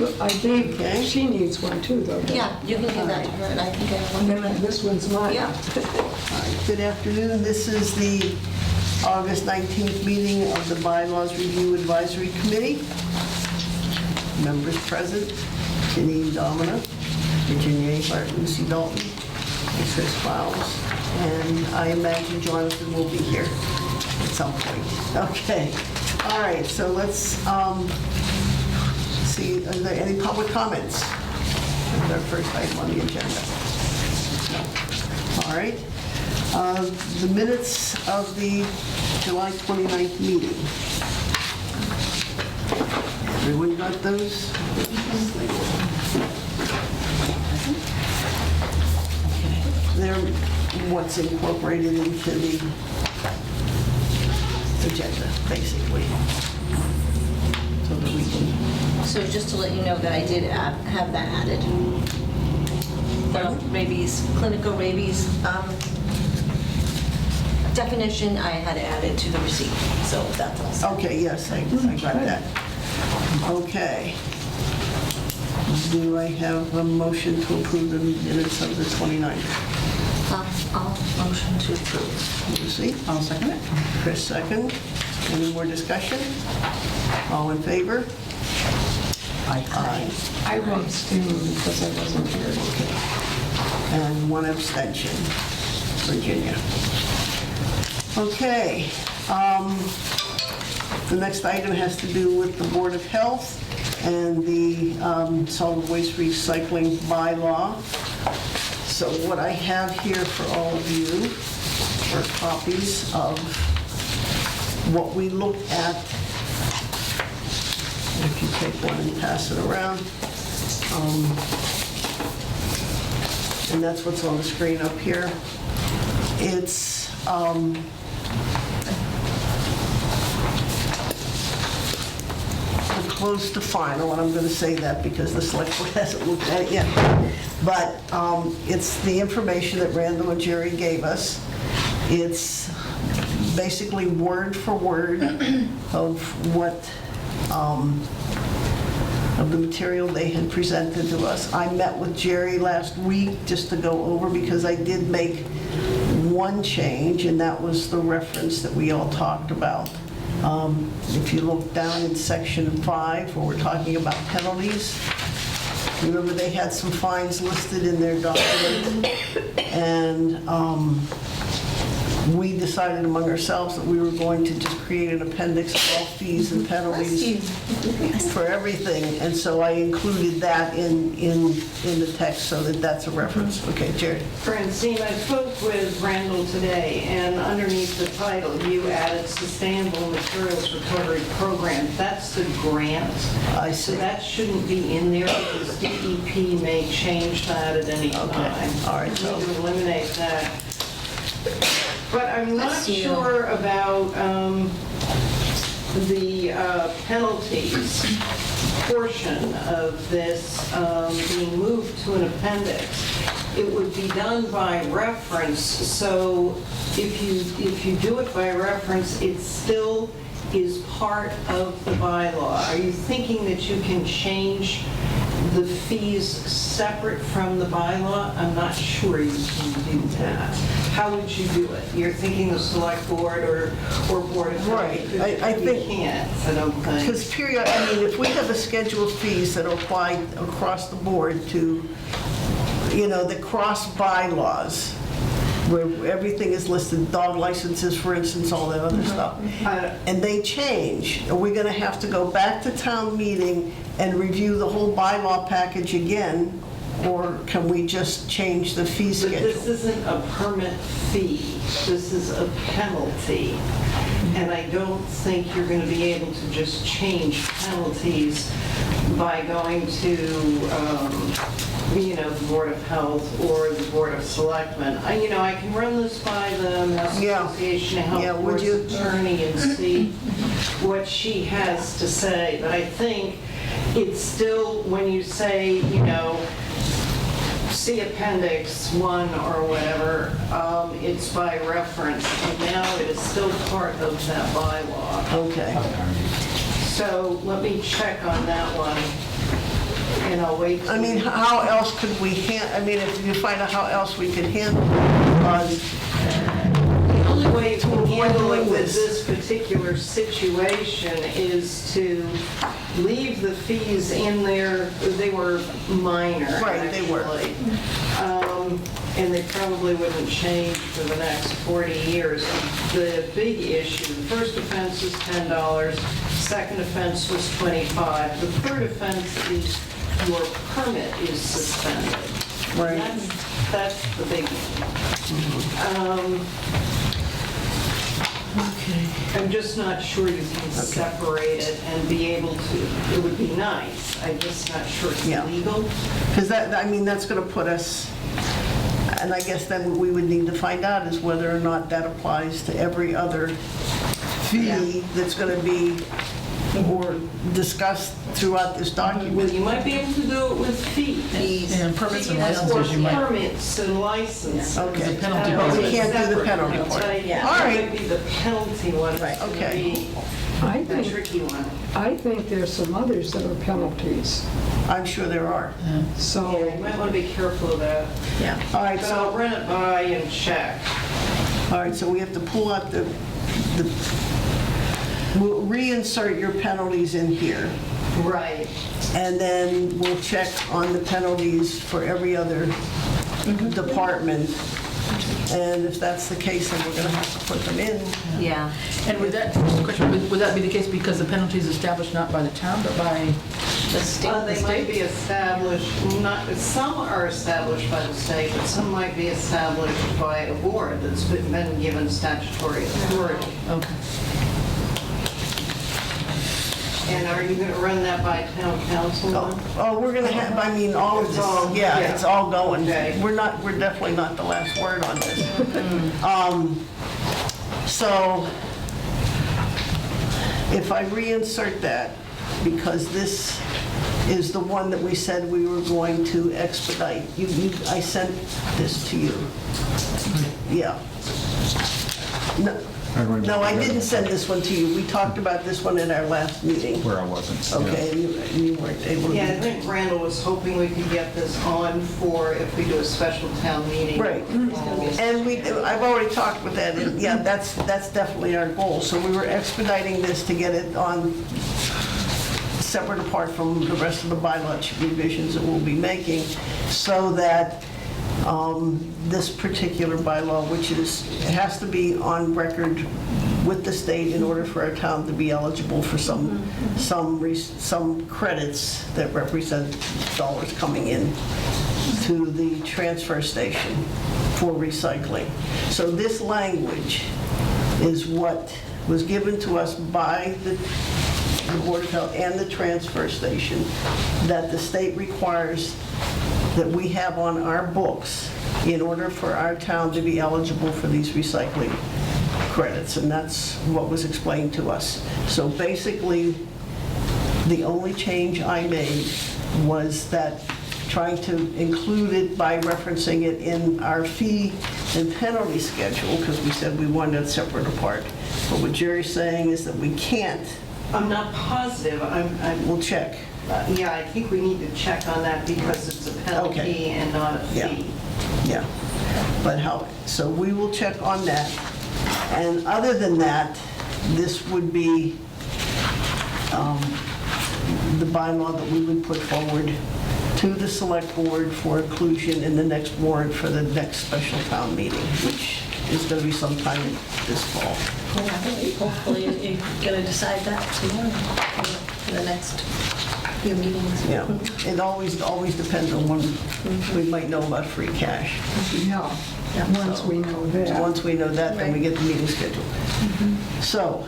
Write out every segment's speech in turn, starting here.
I gave, she needs one too, though. Yeah, you can give that to her, and I can get one. And then this one's mine. Yeah. All right, good afternoon. This is the August 19th meeting of the Bylaws Review Advisory Committee. Members present, Janine Domina, Virginia Hart, Lucy Dalton, and Chris Fowles. And I imagine Jonathan will be here at some point. Okay. All right, so let's see, are there any public comments? That's our first item on the agenda. No. All right. The minutes of the July 29th meeting. Everyone got those? Okay. They're what's incorporated into the agenda, basically. So that we can... So just to let you know that I did have that added. The rabies, clinical rabies definition, I had added to the receipt, so that's all. Okay, yes, I got that. Okay. Do I have a motion to approve the minutes of the 29th? I'll motion to approve. Lucy? I'll second it. Chris, second. Any more discussion? All in favor? Aye. I will abstain because I wasn't here. And one abstention. Virginia. Okay. The next item has to do with the Board of Health and the solid waste recycling bylaw. So what I have here for all of you are copies of what we looked at. If you take one and pass it around. And that's what's on the screen up here. It's close to final, and I'm going to say that because the select board hasn't looked at it yet. But it's the information that Randall and Jerry gave us. It's basically word for word of what of the material they had presented to us. I met with Jerry last week just to go over because I did make one change, and that was the reference that we all talked about. If you look down in section 5, where we're talking about penalties, remember they had some fines listed in their document, and we decided among ourselves that we were going to just create an appendix of all fees and penalties for everything, and so I included that in the text so that that's a reference. Okay, Jerry. Francine, I spoke with Randall today, and underneath the title, you added Sustainable Materials Recovery Program. That's the grant. I see. So that shouldn't be in there because DEP may change that at any time. Okay, all right, We so- need to eliminate that. But I'm not sure about the penalties portion of this being moved to an appendix. It would be done by reference, so if you do it by reference, it still is part of the bylaw. Are you thinking that you can change the fees separate from the bylaw? I'm not sure you can do that. How would you do it? You're thinking the select board or board of health? Right. I think- You can't, I don't think. Because if we have a schedule of fees that apply across the board to, the cross bylaws, where everything is listed, dog licenses, for instance, all that other stuff, and they change, are we going to have to go back to town meeting and review the whole bylaw package again, or can we just change the fee But this schedule? isn't a permit fee, this is a penalty. And I don't think you're going to be able to just change penalties by going to, the Board of Health or the Board of Selectmen. I can run this by the Mass Yeah. Association of Yeah, Health would Boards you? attorney and see what she has to say. But I think it's still, when you say, see Appendix 1 or whatever, it's by reference, and now it is still part of that bylaw. Okay. So let me check on that one. and I'll wait. I mean, how else could we I mean, if you find out how else we could handle it, The only way to handle it doing with this. this particular situation is to leave the fees in there. They were minor, Right, they were. actually. And they probably wouldn't change for the next 40 years. The big issue, the first offense was $10, second offense was $25. The third offense is your permit is suspended. Right. That's the big one. I'm just not sure you can separate it and be able to, it would be nice. I'm just not sure it's Yeah. legal. because that, I mean, that's going to put us, and I guess then what we would need to find out is whether or not that applies to every other fee that's going to be or discussed throughout this document. Well, you might be able to do it with fees. And permits and Fees licenses, you or might. Permits and licenses. Okay, There's a penalty but we part. can't do the Separate. penalty I'll part. tell you, All That right, might be the penalty one. Right, It's gonna okay. be I a think, tricky one. I think there's some others that are penalties, I'm sure there are. Yeah, so, you might want to be careful of that. All right, But I'll so, run it by and check. we have to pull out we'll reinsert your penalties in here. Right. And then we'll check on the penalties for every other department. And if that's the case, then we're going to have to put them in. Yeah. And would that, just a question, would that be the case because the penalty is established not by the town, but by The state. They might be established, some are established by the state, but some might be established by a board that's been given statutory authority. Okay. And are you going to run that by town council? Oh, we're going to have, I mean, all of It's all- this, yeah, yeah. it's all going. Okay. We're definitely not the last word on this. So if I reinsert that, because this is the one that we said we were going to expedite, I sent this to you. Yeah. No, I didn't send this one to you. We talked about this one at our last meeting. Where I wasn't. yeah. Okay, and you weren't able to. Yeah, I think Randall was hoping we could get this on for if we do a special town meeting. Right. And I've already talked with that, and yeah, that's definitely our goal. So we were expediting this to get it on separate apart from the rest of the bylaw revisions that we'll be making, so that this particular bylaw, which it has to be on record with the state in order for our town to be eligible for some credits that represent dollars coming in to the transfer station for recycling. So this language is what was given to us by the Board of Health and the transfer station, that the state requires that we have on our books in order for our town to be eligible for these recycling credits, and that's what was explained to us. So basically, the only change I made was that trying to include it by referencing it in our fee and penalty schedule, because we said we wanted it separate apart. But what Jerry's saying is that we can't. I'm not positive. We'll check. Yeah, I think we need to check on that because it's a penalty Okay. and not a Yeah. fee. Yeah, but so we will check on that. And other than that, this would be the bylaw that we would put forward to the select board for inclusion in the next warrant for the next special town meeting, which is going to be sometime this fall. Hopefully you're going to decide that tomorrow for the next few meetings. Yeah, it always depends on when we might know about free cash. yeah, once we know that. Once we know that, then we get the meeting scheduled. So,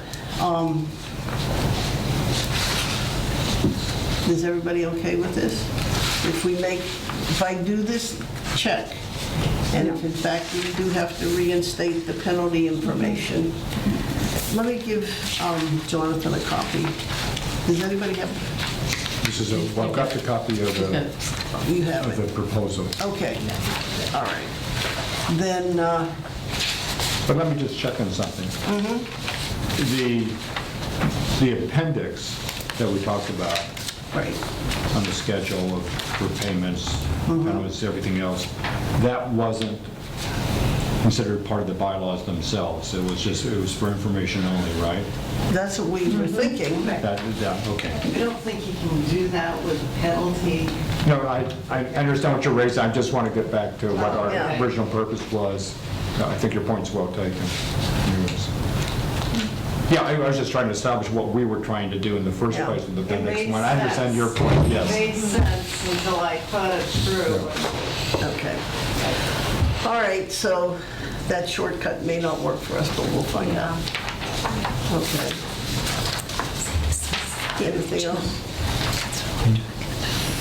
is everybody okay with this? If I do this check, and if in fact we do have to reinstate the penalty information, let me give Jonathan a copy. Does anybody have, This is well, I've got the copy of you have the it? proposal. Okay, all right. Then, But let me just check on something. The appendix that we talked about right, on the the schedule for payments, penalties, everything else. That wasn't considered part of the bylaws themselves. It was for information only, right? That's what we were thinking. Okay. I don't think you can do that with a penalty. No, I understand what you're raising. I just want to get back to what our Yeah. original purpose was. I think your point's well taken. Anyways. Yeah, I was just trying to establish what we were trying to do in the first Yeah. place with the It appendix made one. I understand sense. your point, It yes. made sense until I thought it through. Okay. All right, so that shortcut may not work for us, but we'll find out. Okay. Anything else?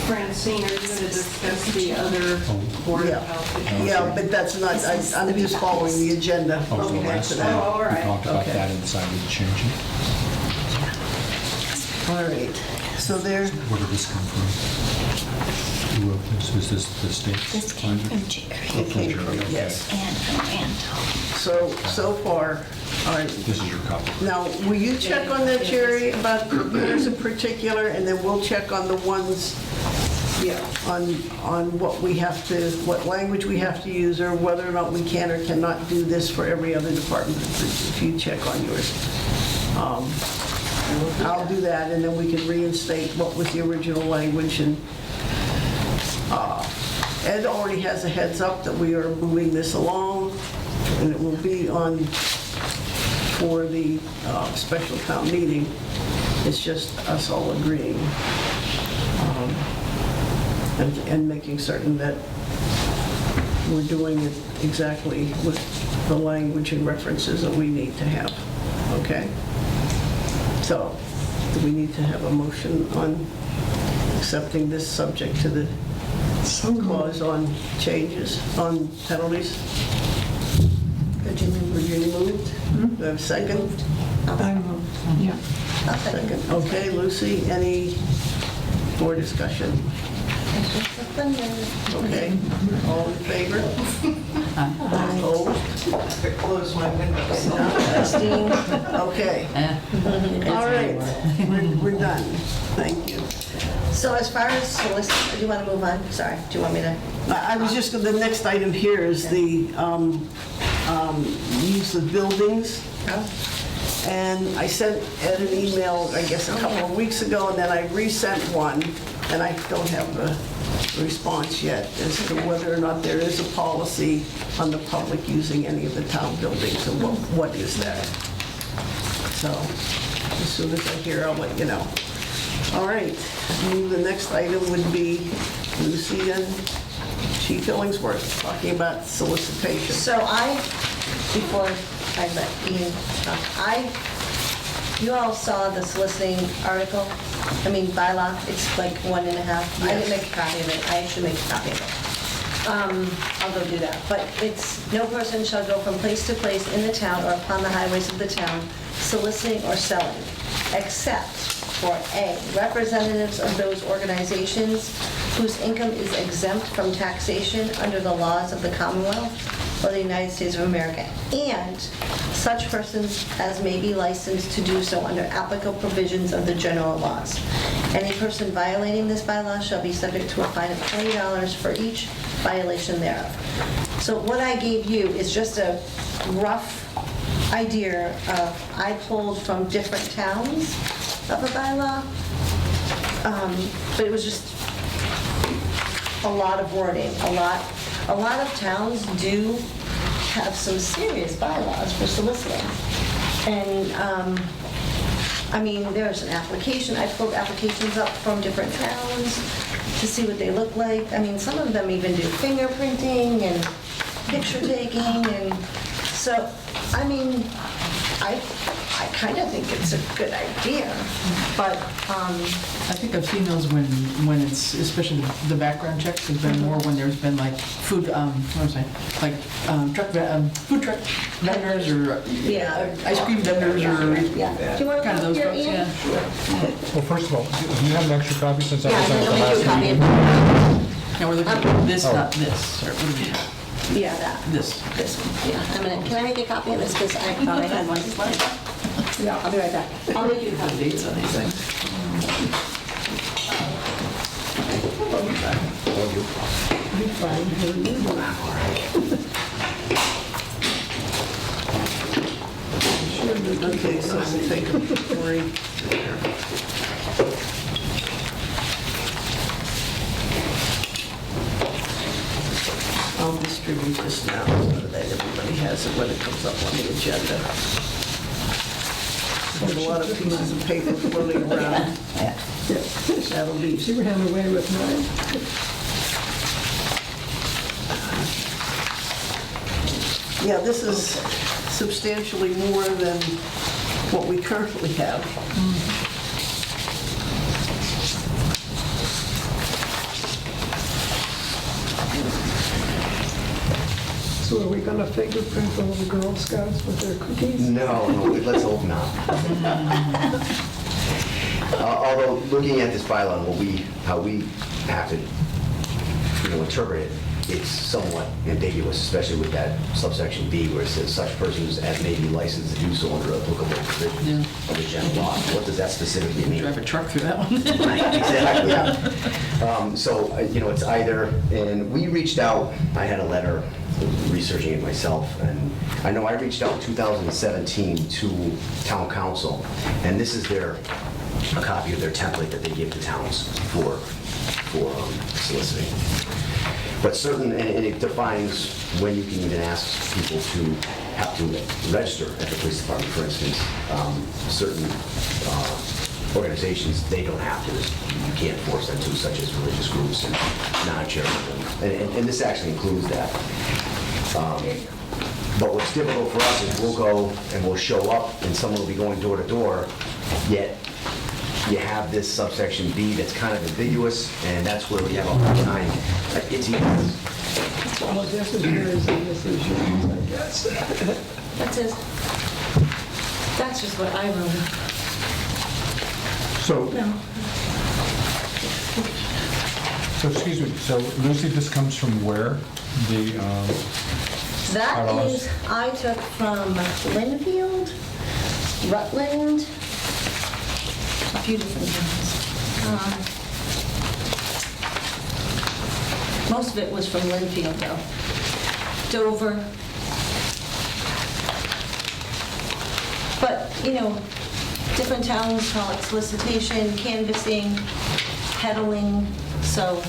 Francine, are you going to discuss the other Board of Health? Yeah, but that's not, I'm just following the agenda. Oh, so Okay, last so Oh, that- all we right. talked about Okay. that and decided to change it. All right, so there, Where did this come from? Who wrote this? Was this the state? This came from Jerry it came from, Okay. yes. and from Randall. So far, all right. This is your copy. Now, will you check on that, Jerry, about yours in particular, and then we'll check on the ones, Yeah. on what we have to, what language we have to use, or whether or not we can or cannot do this for every other department, if you check on yours. I'll do that, and then we can reinstate what was the original language, and Ed already has a heads up that we are moving this along, and it will be on for the special town meeting. It's just us all agreeing and making certain that we're doing it exactly with the language and references that we need to have, okay? So, do we need to have a motion on accepting this subject to the clause on changes, on penalties? Virginia moved? Do I have a second? I moved, yeah. Second. Okay, Lucy, any more discussion? Okay, all in favor? Opposed? Close my windows. Abstained? Okay, Eh. all right, we're done. Thank you. So as far as solicitor, do you want to move on? Sorry, do you want me to? I was just, the next item here is the use of buildings. And I sent Ed an email, I guess, a couple of weeks ago, and then I resent one, and I don't have a response yet as to whether or not there is a policy on the public using any of the town buildings, and what is that. So as soon as I hear, I'll let you know. All right, the next item would be Lucy and Chief Illingsworth talking about solicitation. So before I let Ian talk, you all saw the soliciting article, bylaw, it's like 1.5. I didn't make a copy of it, I should make a copy of it. I'll go do that. But it's, no person shall go from place to place in the town or upon the highways of the town soliciting or selling, except for A, representatives of those organizations whose income is exempt from taxation under the laws of the Commonwealth or the United States of America, and such persons as may be licensed to do so under applicable provisions of the general laws. Any person violating this bylaw shall be subject to a fine of $20 for each violation thereof. So what I gave you is just a rough idea of, I pulled from different towns of a bylaw, but it was just a lot of wording, a lot of towns do have some serious bylaws for soliciting. And, there's an application, I pulled applications up from different towns to see what they look like. Some of them even do fingerprinting and picture taking, and so, I kind of think it's a good idea, but, I think I've seen those when it's, especially the background checks, have been more when there's been like food, food truck vendors or Yeah. ice cream vendors or yeah. Do you want to kind of come those here, folks, Ian? yeah. Well, first of all, do you have an extra copy since I Yeah, was on I'm the gonna make you a last copy meeting? of Now we're looking at this, Oh. not this, or what do we have? Yeah, that. This. This one, yeah. Can I make a copy of this, because I thought I had one slide. Yeah, I'll be right back. I'll make you a The copy. dates on these things. I'm fine. How are you doing? Sure, we can Okay, so we'll take a break. I'll distribute this now so that everybody has it when it comes up on the agenda. There's a lot of pieces of paper floating around. That'll be, See, we ran away with mine. yeah, this is substantially more than what we currently have. So are we gonna fingerprint the little Girl Scouts with their cookies? No, let's hope not. Although, looking at this bylaw and how we have to, interpret it, it's somewhat ambiguous, especially with that subsection B where it says such persons as may be licensed to do so under applicable provisions of the general law. What does that specifically mean? Drive a truck through that one. Right, exactly. So, it's either, and we reached out, I had a letter researching it myself, and I know I reached out in 2017 to town council, and this is a copy of their template that they give to towns for soliciting. But certain, and it defines when you can even ask people to have to register at the police department, for instance. Certain organizations, they don't have to. You can't force them to, such as religious groups and non-charitable. And this actually includes that. But what's difficult for us is we'll go and we'll show up and someone will be going door to door, yet you have this subsection B that's kind of ambiguous, and that's where we have a hard time. It's Well, this is yours and this is yours, I guess. That's just what I wrote. So excuse me, so Lucy, this comes from where? That Bylaws. is, I took from Linfield, Rutland, a few different towns. Most of it was from Linfield, though. Dover. But, different towns call it solicitation, canvassing, peddling, so,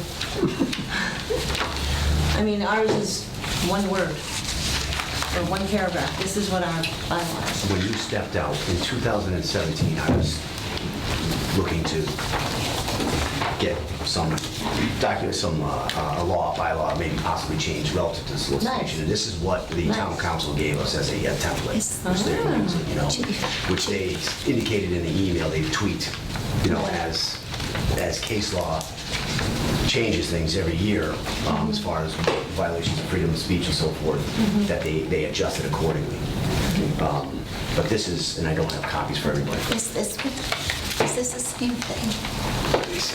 ours is one word, or one paragraph. This is what our bylaw is. when you stepped out in 2017, I was looking to get some document, a law, bylaw, maybe possibly change relative to solicitation. Nice. And this is what the town Nice. council gave us as a template, Yes. which they're using, which they indicated in the email, they tweaked, as case law changes things every year, as far as violations of freedom of speech and so forth, that they adjusted accordingly. But this is, and I don't have copies for everybody. Is this the same thing? Is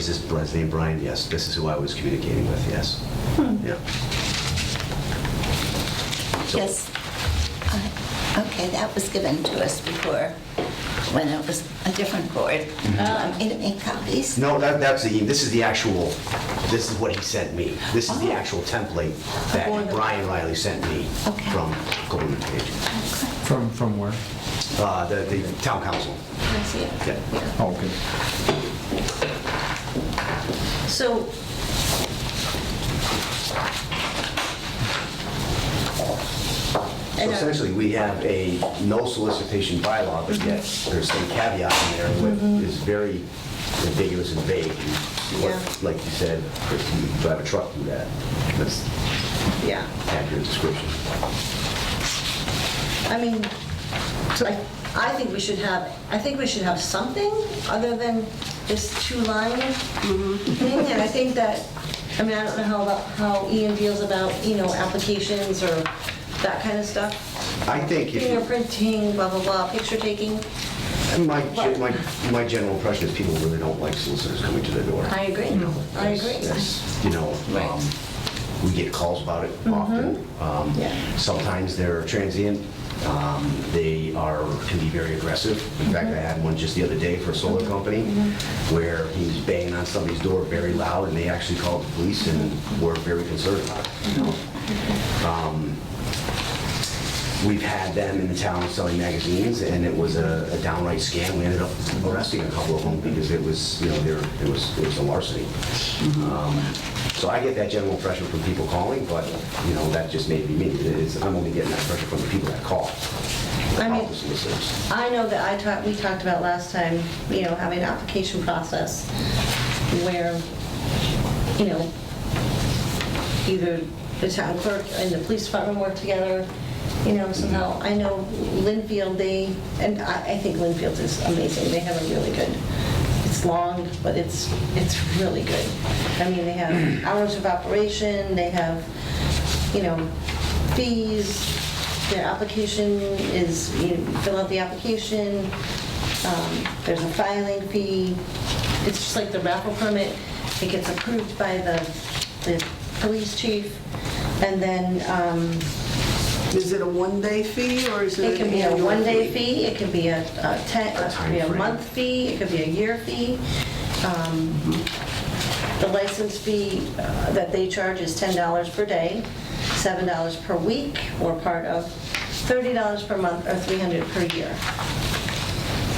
this his name, Brian? Yes, this is who I was communicating with, yes. Yeah. So- Yes. Okay, that was given to us before, when it was a different board. Want me to make copies? No, this is the actual, this is what he sent me. This is the actual template that Brian Riley sent me Okay. from Goldman Page. From where? The town council. I see it. Yeah. Oh, okay. So, So essentially, we have a no solicitation bylaw, but yet there's some caveat in there that is very ambiguous and vague. Yeah. Like you said, Chris, you drive a truck through that. That's yeah. accurate description. I think we should have something other than this two-line thing, and I think that, I don't know how Ian feels about, applications or that kind of stuff. I think if you- Fingerprinting, blah, blah, blah, picture taking. my general impression is people really don't like solicitors coming to their door. I agree. I agree. We get calls about it often. Yeah. Sometimes they're transient, They can be very aggressive. In fact, I had one just the other day for a solar company where he was banging on somebody's door very loud, and they actually called the police and were very concerned about it. We've had them in the town selling magazines, and it was a downright scam. We ended up arresting a couple of them because it was, it was a larceny. So I get that general pressure from people calling, but, that just may be me. I'm only getting that pressure from the people that call. I mean, the solicitors. I know that we talked about last time, having an application process where, either the town clerk and the police department work together, somehow. I know Linfield, and I think Linfield is amazing. They have a really good, it's long, but it's really good. I mean, they have hours of operation, they have, fees. Their application is, you fill out the application, there's a filing fee. It's just like the raffle permit. It gets approved by the police chief, and then Is it a one-day fee, or is it? it can be a one-day fee, it could be a month fee, it could be a year fee. The license fee that they charge is $10 per day, $7 per week, or part of $30 per month, or $300 per year.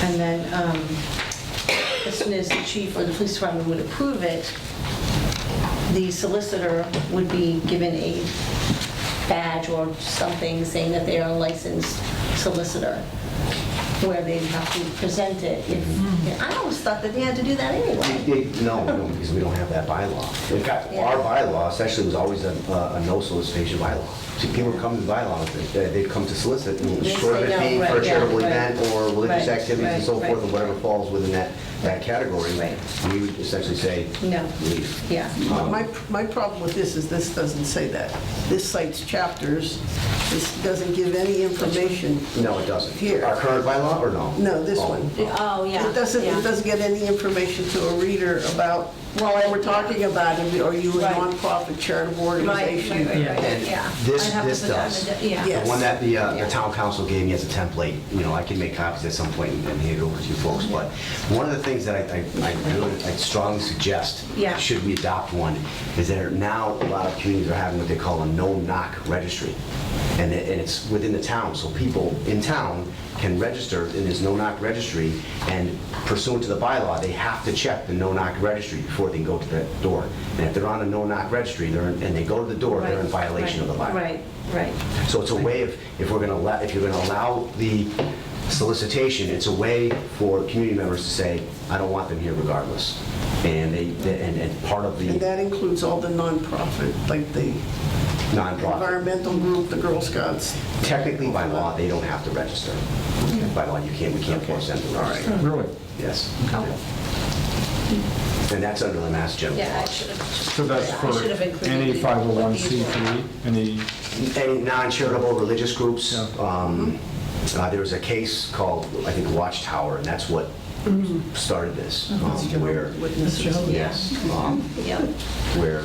And then as soon as the chief or the police department would approve it, the solicitor would be given a badge or something saying that they are a licensed solicitor, where they'd have to present it. I always thought that they had to do that anyway. No, because we don't have that bylaw. In fact, our bylaw essentially was always a no solicitation bylaw. See, people come to the bylaw, they come to solicit, They short of say it no, being right, for a charitable yeah, event or religious right, activities and so right, forth, or right. whatever falls within that category, Right. we would essentially say, No. leave. Yeah. My problem with this is this doesn't say that. This cites chapters. This doesn't give any information. No, it doesn't. Here. Our current bylaw, or no? No, this one. Oh, yeah. It doesn't get any information to a reader about what we're talking about. Are you a Right. nonprofit charitable organization? Yeah. This I'd have to this put that does. on the- Yeah. Yeah. The one that the Yeah. town council gave me as a template, I can make copies at some point and hand it over to you folks, but one of the things that I strongly suggest, Yeah. should we adopt one, is that now a lot of communities are having what they call a no-knock registry. And it's within the town, so people in town can register in this no-knock registry, and pursuant to the bylaw, they have to check the no-knock registry before they can go to that door. And if they're on a no-knock registry, and they go to the door, they're in violation of the bylaw. Right. So it's a way of, if you're going to allow the solicitation, it's a way for community members to say, I don't want them here regardless. And part of And the that includes all the nonprofit, like the nonprofit, environmental group, the Girl Scouts. technically by law, they don't have to register. By law, we can't force them to register. Really? Yes. And that's under the Mass General Yeah, I Law. should have. So that's for any 501c3, Any non-charitable religious groups. Yeah. There was a case called, I think, Watchtower, and that's what started this, where, Witnesses. yes, Yeah. where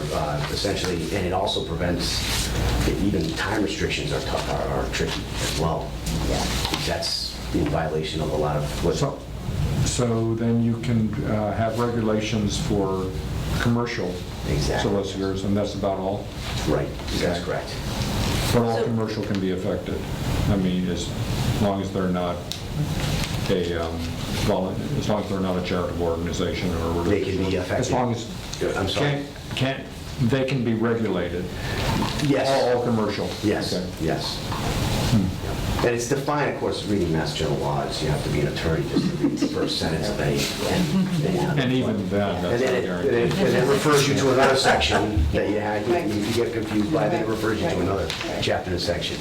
essentially, and it also prevents, even time restrictions are tough, are tricky as well. Yeah. That's in violation of a lot of what. So then you can have regulations for commercial Exactly. solicitors, and that's about all? Right, that's correct. But all So- commercial can be affected? I mean, as long as they're not as long as they're not a charitable organization or... They can be affected. As long as... I'm sorry. They can be regulated? Yes. All commercial? Yes, Okay. yes. And it's defined, of course, reading Mass General laws, you have to be an attorney just to read the first sentence of any. And even then, And that's then not guaranteed. it refers you to another section that you had, you get confused by, then it refers you to another chapter and section.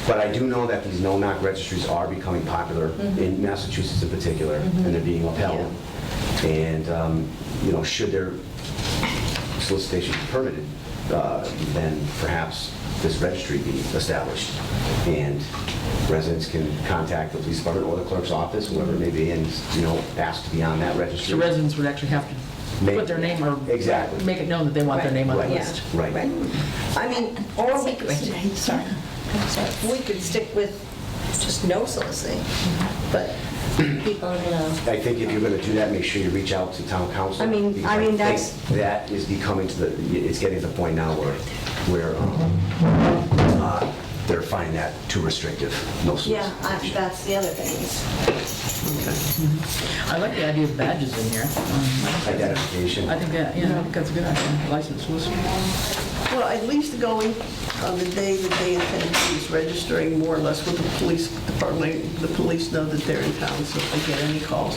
But I do know that these no-knock registries are becoming popular in Massachusetts in particular, and they're being upheld. And, should their solicitation be permitted, then perhaps this registry be established. And residents can contact the police department or the clerk's office, whoever it may be, and, ask to be on that registry. So residents would actually have to put their name or Exactly. make it known that they want their name on the Right. list. Right. I mean, or we could, sorry. We could stick with just no soliciting, but people, you know. I think if you're going to do that, make sure you reach out to town council. I mean, because I think that's- that is becoming to the, it's getting to the point now where they're finding that too restrictive. No Yeah, solicitation. that's the other thing. I like the idea of badges in here. Identification. I think that, yeah, I think that's a good idea, licensed solicitor. Well, at least going on the day that they intend to use registering more or less with the police department, the police know that they're in town, so if they get any calls.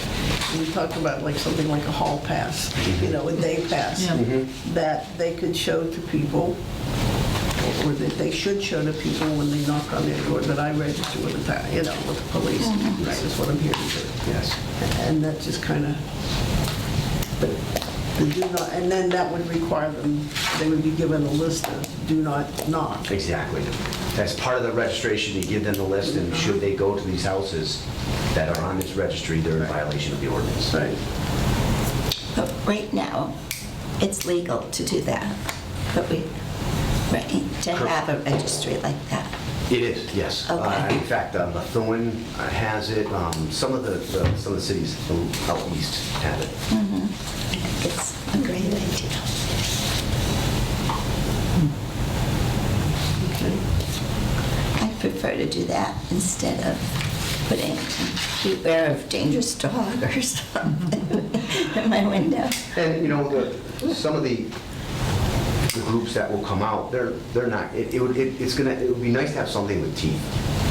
We talked about like something like a hall pass, you know, a day pass, Yeah. that they could show to people, or that they should show to people when they knock on their door, that I register with the town, you know, with the police. This is what I'm here to do. Yes. And that just kind of, the do not, and then that would require them, they would be given a list of do not knock. Exactly. As part of the registration, you give them the list, and should they go to these houses that are on this registry, they're in violation of the ordinance. Right. But right now, it's legal to do that, but right, to have a registry like that. It is, yes. Okay. In fact, Methuen has it. Some of the cities out east have it. It's a great idea. I prefer to do that instead of putting beware of dangerous dog or something in my window. And, you know, some of the groups that will come out, they're not, it would be nice to have something with teeth,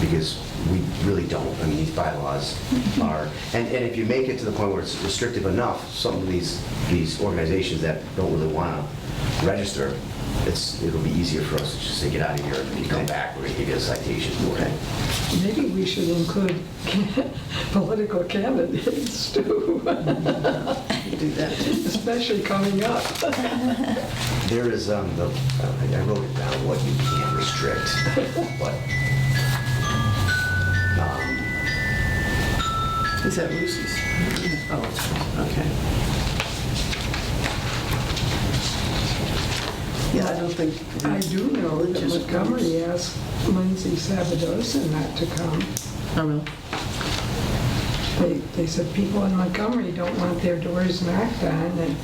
because we really don't. I mean, these bylaws are, and if you make it to the point where it's restrictive enough, some of these organizations that don't really want to register, it'll be easier for us to just say, get out of here, and if you come back, we're going to give you a citation for it. Maybe we should include political candidates too, Do that. especially coming up. There is, I wrote it down, what you can't restrict, but, Is that Lucy's? Oh, it's, okay. Yeah, I don't think. I do know that Montgomery asked Lindsay Sabadosa not to come. Oh, really? They said people in Montgomery don't want their doors knocked on, and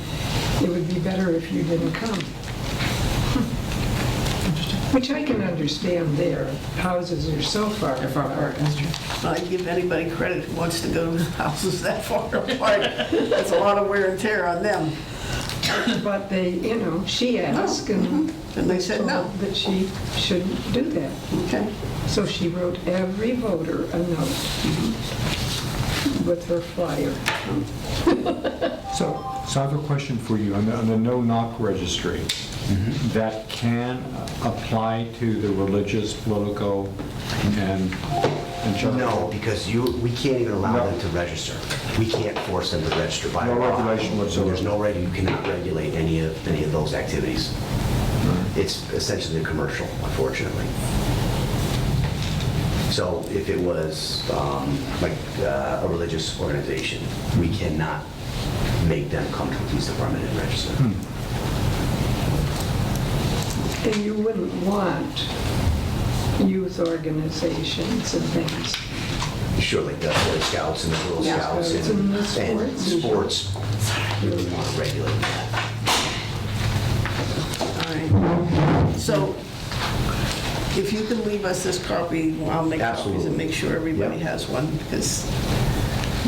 it would be better if you didn't come. Which I can understand there. Houses are so far They're far apart, that's true. I give anybody credit who wants to go to houses that far apart. That's a lot of wear and tear on them. But they, you know, she asked, and And they said no. told that she shouldn't do that. Okay. So she wrote every voter a note with her flyer. So I have a question for you. On the no-knock registry, that can apply to the religious, political, and charitable? no, because we can't even allow them to register. We can't force them to register by No law. regulation whatsoever. There's no you cannot regulate any of those activities. It's essentially a commercial, unfortunately. So if it was like a religious organization, we cannot make them come to the police department and register. And you wouldn't want youth organizations and things. Sure, like the Boy Scouts and the Girl Yeah. Scouts Scouts and the and sports. sports, we really want to regulate that. All right. So if you can leave us this copy, I'll make copies Absolutely. and make sure everybody Yep. has one, because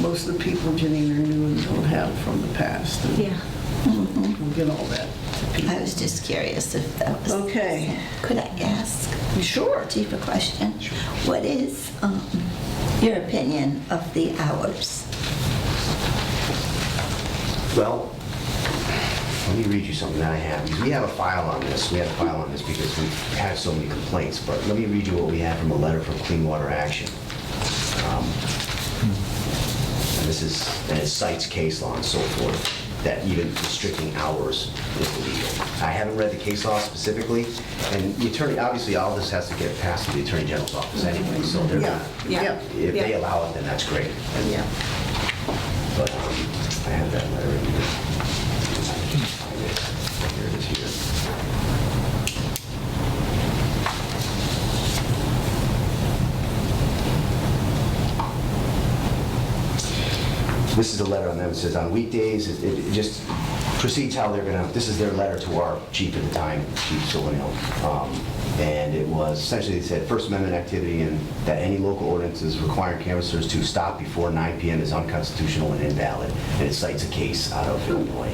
most of the people, Janine, are new and don't have from the past. And Yeah. We'll get all that to people. I was just curious if that was... Okay. Could I ask Sure. a deeper question? What is your opinion of the hours? Well, let me read you something that I have, because we have a file on this. We have a file on this because we've had so many complaints, but let me read you what we have from a letter from Clean Water Action. And it cites case law and so forth, that even restricting hours is illegal. I haven't read the case law specifically, and the attorney, obviously, all this has to get passed through the Attorney General's office anyway, so they're Yeah, not, yeah. if they allow it, then that's great. Yeah. But I have that letter in here. Here it is here. this is a letter on them. It says on weekdays, it just proceeds how they're gonna, this is their letter to our chief at the time, Chief Solano. And it was, essentially, it said, First Amendment activity and that any local ordinances requiring canvassers to stop before 9 p.m. is unconstitutional and invalid. And it cites a case out of Illinois.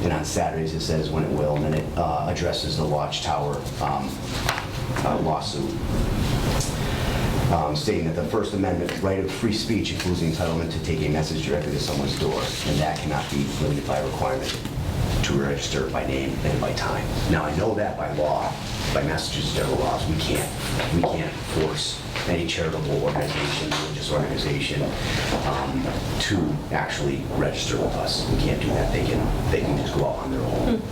And on Saturdays, it says when it will, and then it addresses the Watchtower lawsuit, stating that the First Amendment right of free speech includes the entitlement to take a message directly to someone's door, and that cannot be limited by a requirement to register by name and by time. Now, I know that by law, by Massachusetts general laws, we can't force any charitable organization, religious organization, to actually register with us. We can't do that. They can just go out on their own.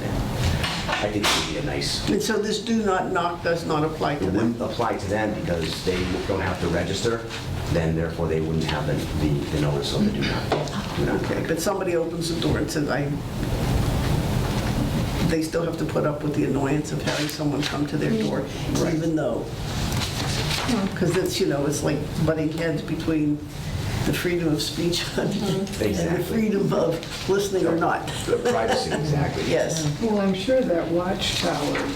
I think it would be a nice. And so this do not knock does not apply to It them? wouldn't apply to them because they don't have to register, then therefore they wouldn't have the notice of the do not. Okay, but somebody opens the door and says, they still have to put up with the annoyance of having someone come to their door, even though, because it's, it's like butting heads between the freedom of speech and the Exactly. freedom of listening or not. Privacy, exactly. Yes. Well, I'm sure that Watchtower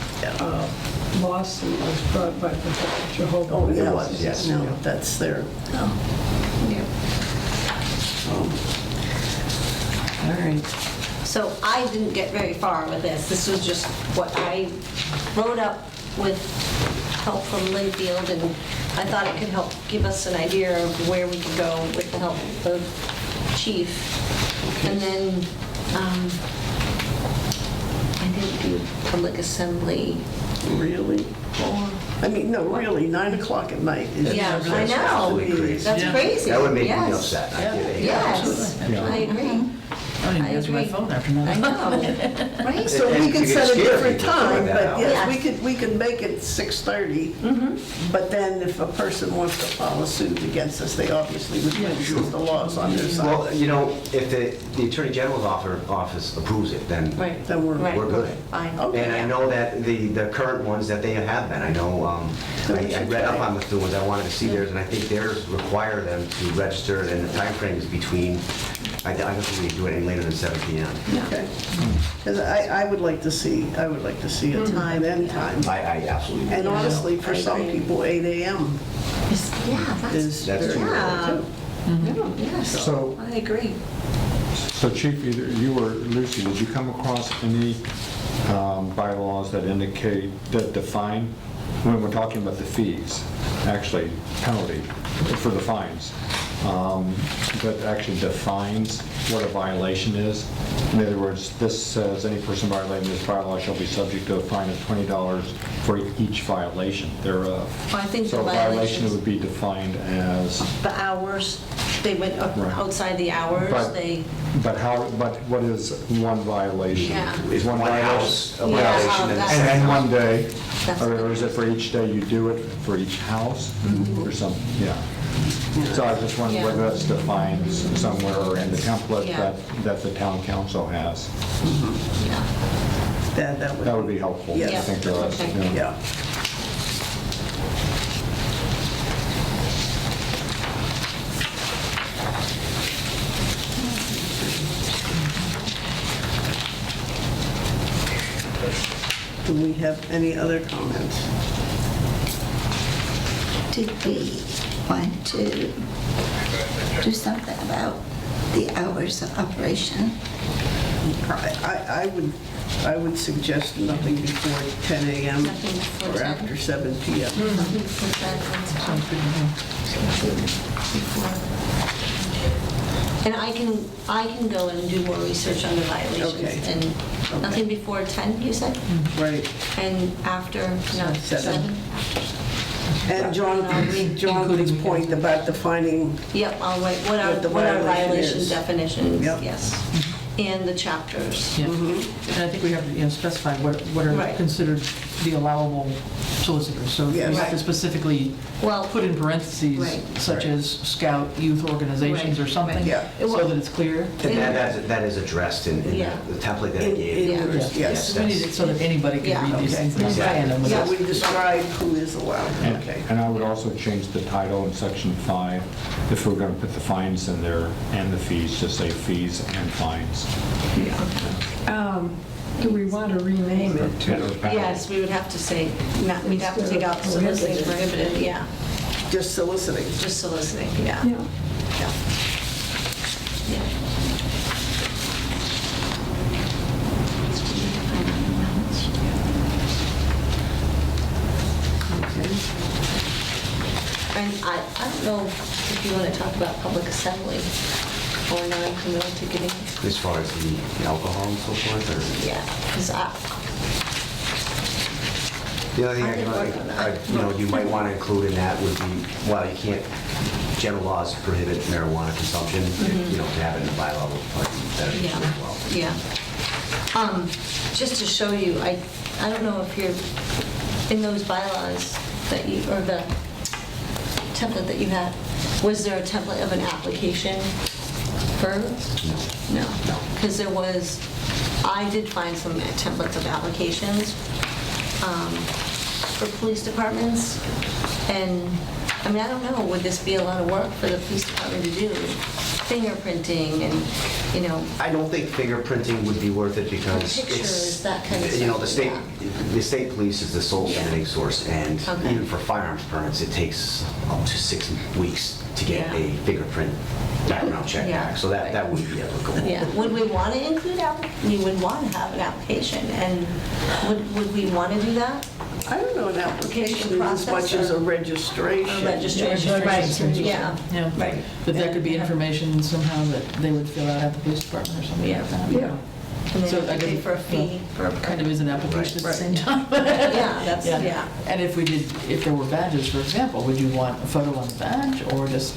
lawsuit was brought by the Jehovah's Oh, It yeah. was, yes. No, that's their, All right. So I didn't get very far with this. This was just what I wrote up with help from Linfield, and I thought it could help give us an idea of where we could go with the help of chief. And then I didn't do public assembly. really? Or, I mean, no, really, 9 o'clock at night is. yeah, that's I know. absolutely crazy. That's Yeah. crazy. That would make me Yes. upset. I get it. Yes, Yeah. I agree. I don't even I answer my agree. phone after I 9 o'clock. know, right? So And we you could could set a scare different people throwing time, that but out. yes, Yeah. we could make it 6:30. But then if a person wants to file a suit against us, they obviously would use the laws on their side. Well, if the Attorney General's office approves it, then Right. Then we're Right. we're good. Fine. Okay. And I know that the current ones that they have been, I know, I read up on the ones, I wanted to see theirs, and I think theirs require them to register, and the timeframe is between, I don't think we can do it any later than 7 p.m. Okay. Because I would like to see, a time, an end time. I absolutely. And honestly, for I some agree. people, 8 a.m. Yeah, that's, is That's very true. early too. yes, So, I agree. so Chief, either you or Lucy, did you come across any bylaws that indicate, that define, when we're talking about the fees, actually penalty for the fines, that actually defines what a violation is? In other words, this says any person violating this bylaw shall be subject to a fine of $20 for each violation thereof. Well, I think So the a violation violations, would be defined as, the hours, they went Right. outside the hours, but what is one violation? Yeah. Is one house a Yeah, violation? that's- And one day, That's- or is it for each day you do it, for each house, or something, yeah. So I was just wondering whether that's defined somewhere in the template Yeah. that the town council has. yeah. That would be helpful, I Yes. think, to us. Okay. Yeah. Do we have any other comments? Did we want to do something about the hours of operation? I would suggest nothing before 10 a.m. Nothing before or 10. after 7 p.m. Sounds good to me. And I can go and do more research on the violations. Okay. And nothing before 10, you said? Right. And after, no, 7. 7? And Jonathan's point about defining, Yep, I'll write, what What the are violation violation is. definitions, Yep. yes. and the chapters. Yeah. And I think we have to, specify what are Right. considered the allowable solicitors. So we Yes. have to specifically Well, put in parentheses, Right. such as scout, youth organizations or Right. something, Yeah. so that it's clear. And that is addressed in Yeah. the template that I In- gave. in Yeah. yours, yes. We need it so that anybody Yeah. can read these Okay. things and Exactly. understand them. Yeah. So we describe who is allowed, And- okay. And I would also change the title in section 5, if we're going to put the fines in there and the fees, just say fees and fines. Do we want to rename it to? yes, we would have to say, we'd have to take out soliciting prohibited, yeah, Just soliciting. just soliciting, yeah. Yeah. Yeah. Yeah. And I don't know if you want to talk about public assembly or non-criminal ticketing. As far as the alcohol and so forth, or? Yeah, because The other thing I didn't work on that. you might want to include in that would be, well, you can't, general laws prohibit marijuana consumption, to have it in the bylaw would probably be better Yeah, as well. yeah. Just to show you, I don't know if you're, in those bylaws that you, or the template that you had, was there a template of an application for? No. Because there was, I did find some templates of applications for police departments, and, I mean, I don't know, would this be a lot of work for the police department to do? Fingerprinting and, I don't think fingerprinting would be worth it because Pictures, it's, that kind of the stuff, the state police is the sole Yeah. permitting source, and Okay. even for firearms permits, it takes up to 6 weeks to get Yeah. a fingerprint background check Yeah. back, so that wouldn't be applicable. yeah, would we want to include, we would want to have an application, and would we want to do that? I don't know, an application is as much Process as a or- registration. Registration, right, yeah. Yeah. Right. But that could be information somehow that they would fill out at the police department or something like that. Yeah. And So then I pay didn't- for a fee for a Kind of is an application at the Right. same time. Yeah, that's, yeah. And if there were badges, for example, would you want a photo on the badge or just?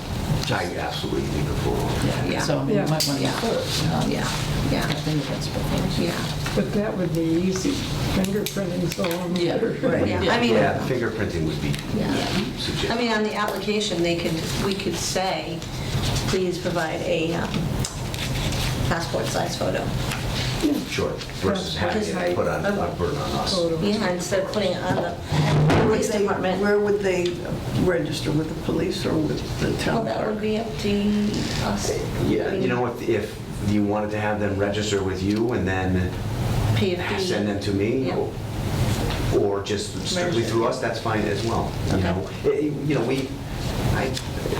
I absolutely think the full. Yeah. So I mean, you Yeah. might want to use Yeah. photos, not Yeah, yeah, fingerprints, but photos. yeah. But that would be easy. Fingerprinting's so long. Yeah. Right. Yeah, I mean, Yeah, fingerprinting would be yeah. suggested. I mean, on the application, we could say, please provide a passport size photo. Sure, versus having it put on, a burden on us. Photos. Yeah, instead of putting it on the police department. Where would they register, with the police or with the Well, town that would clerk? be up to us. Yeah, if you wanted to have them register with you and then Pay a fee. send them to me, Yeah. or just strictly through us, that's fine as well.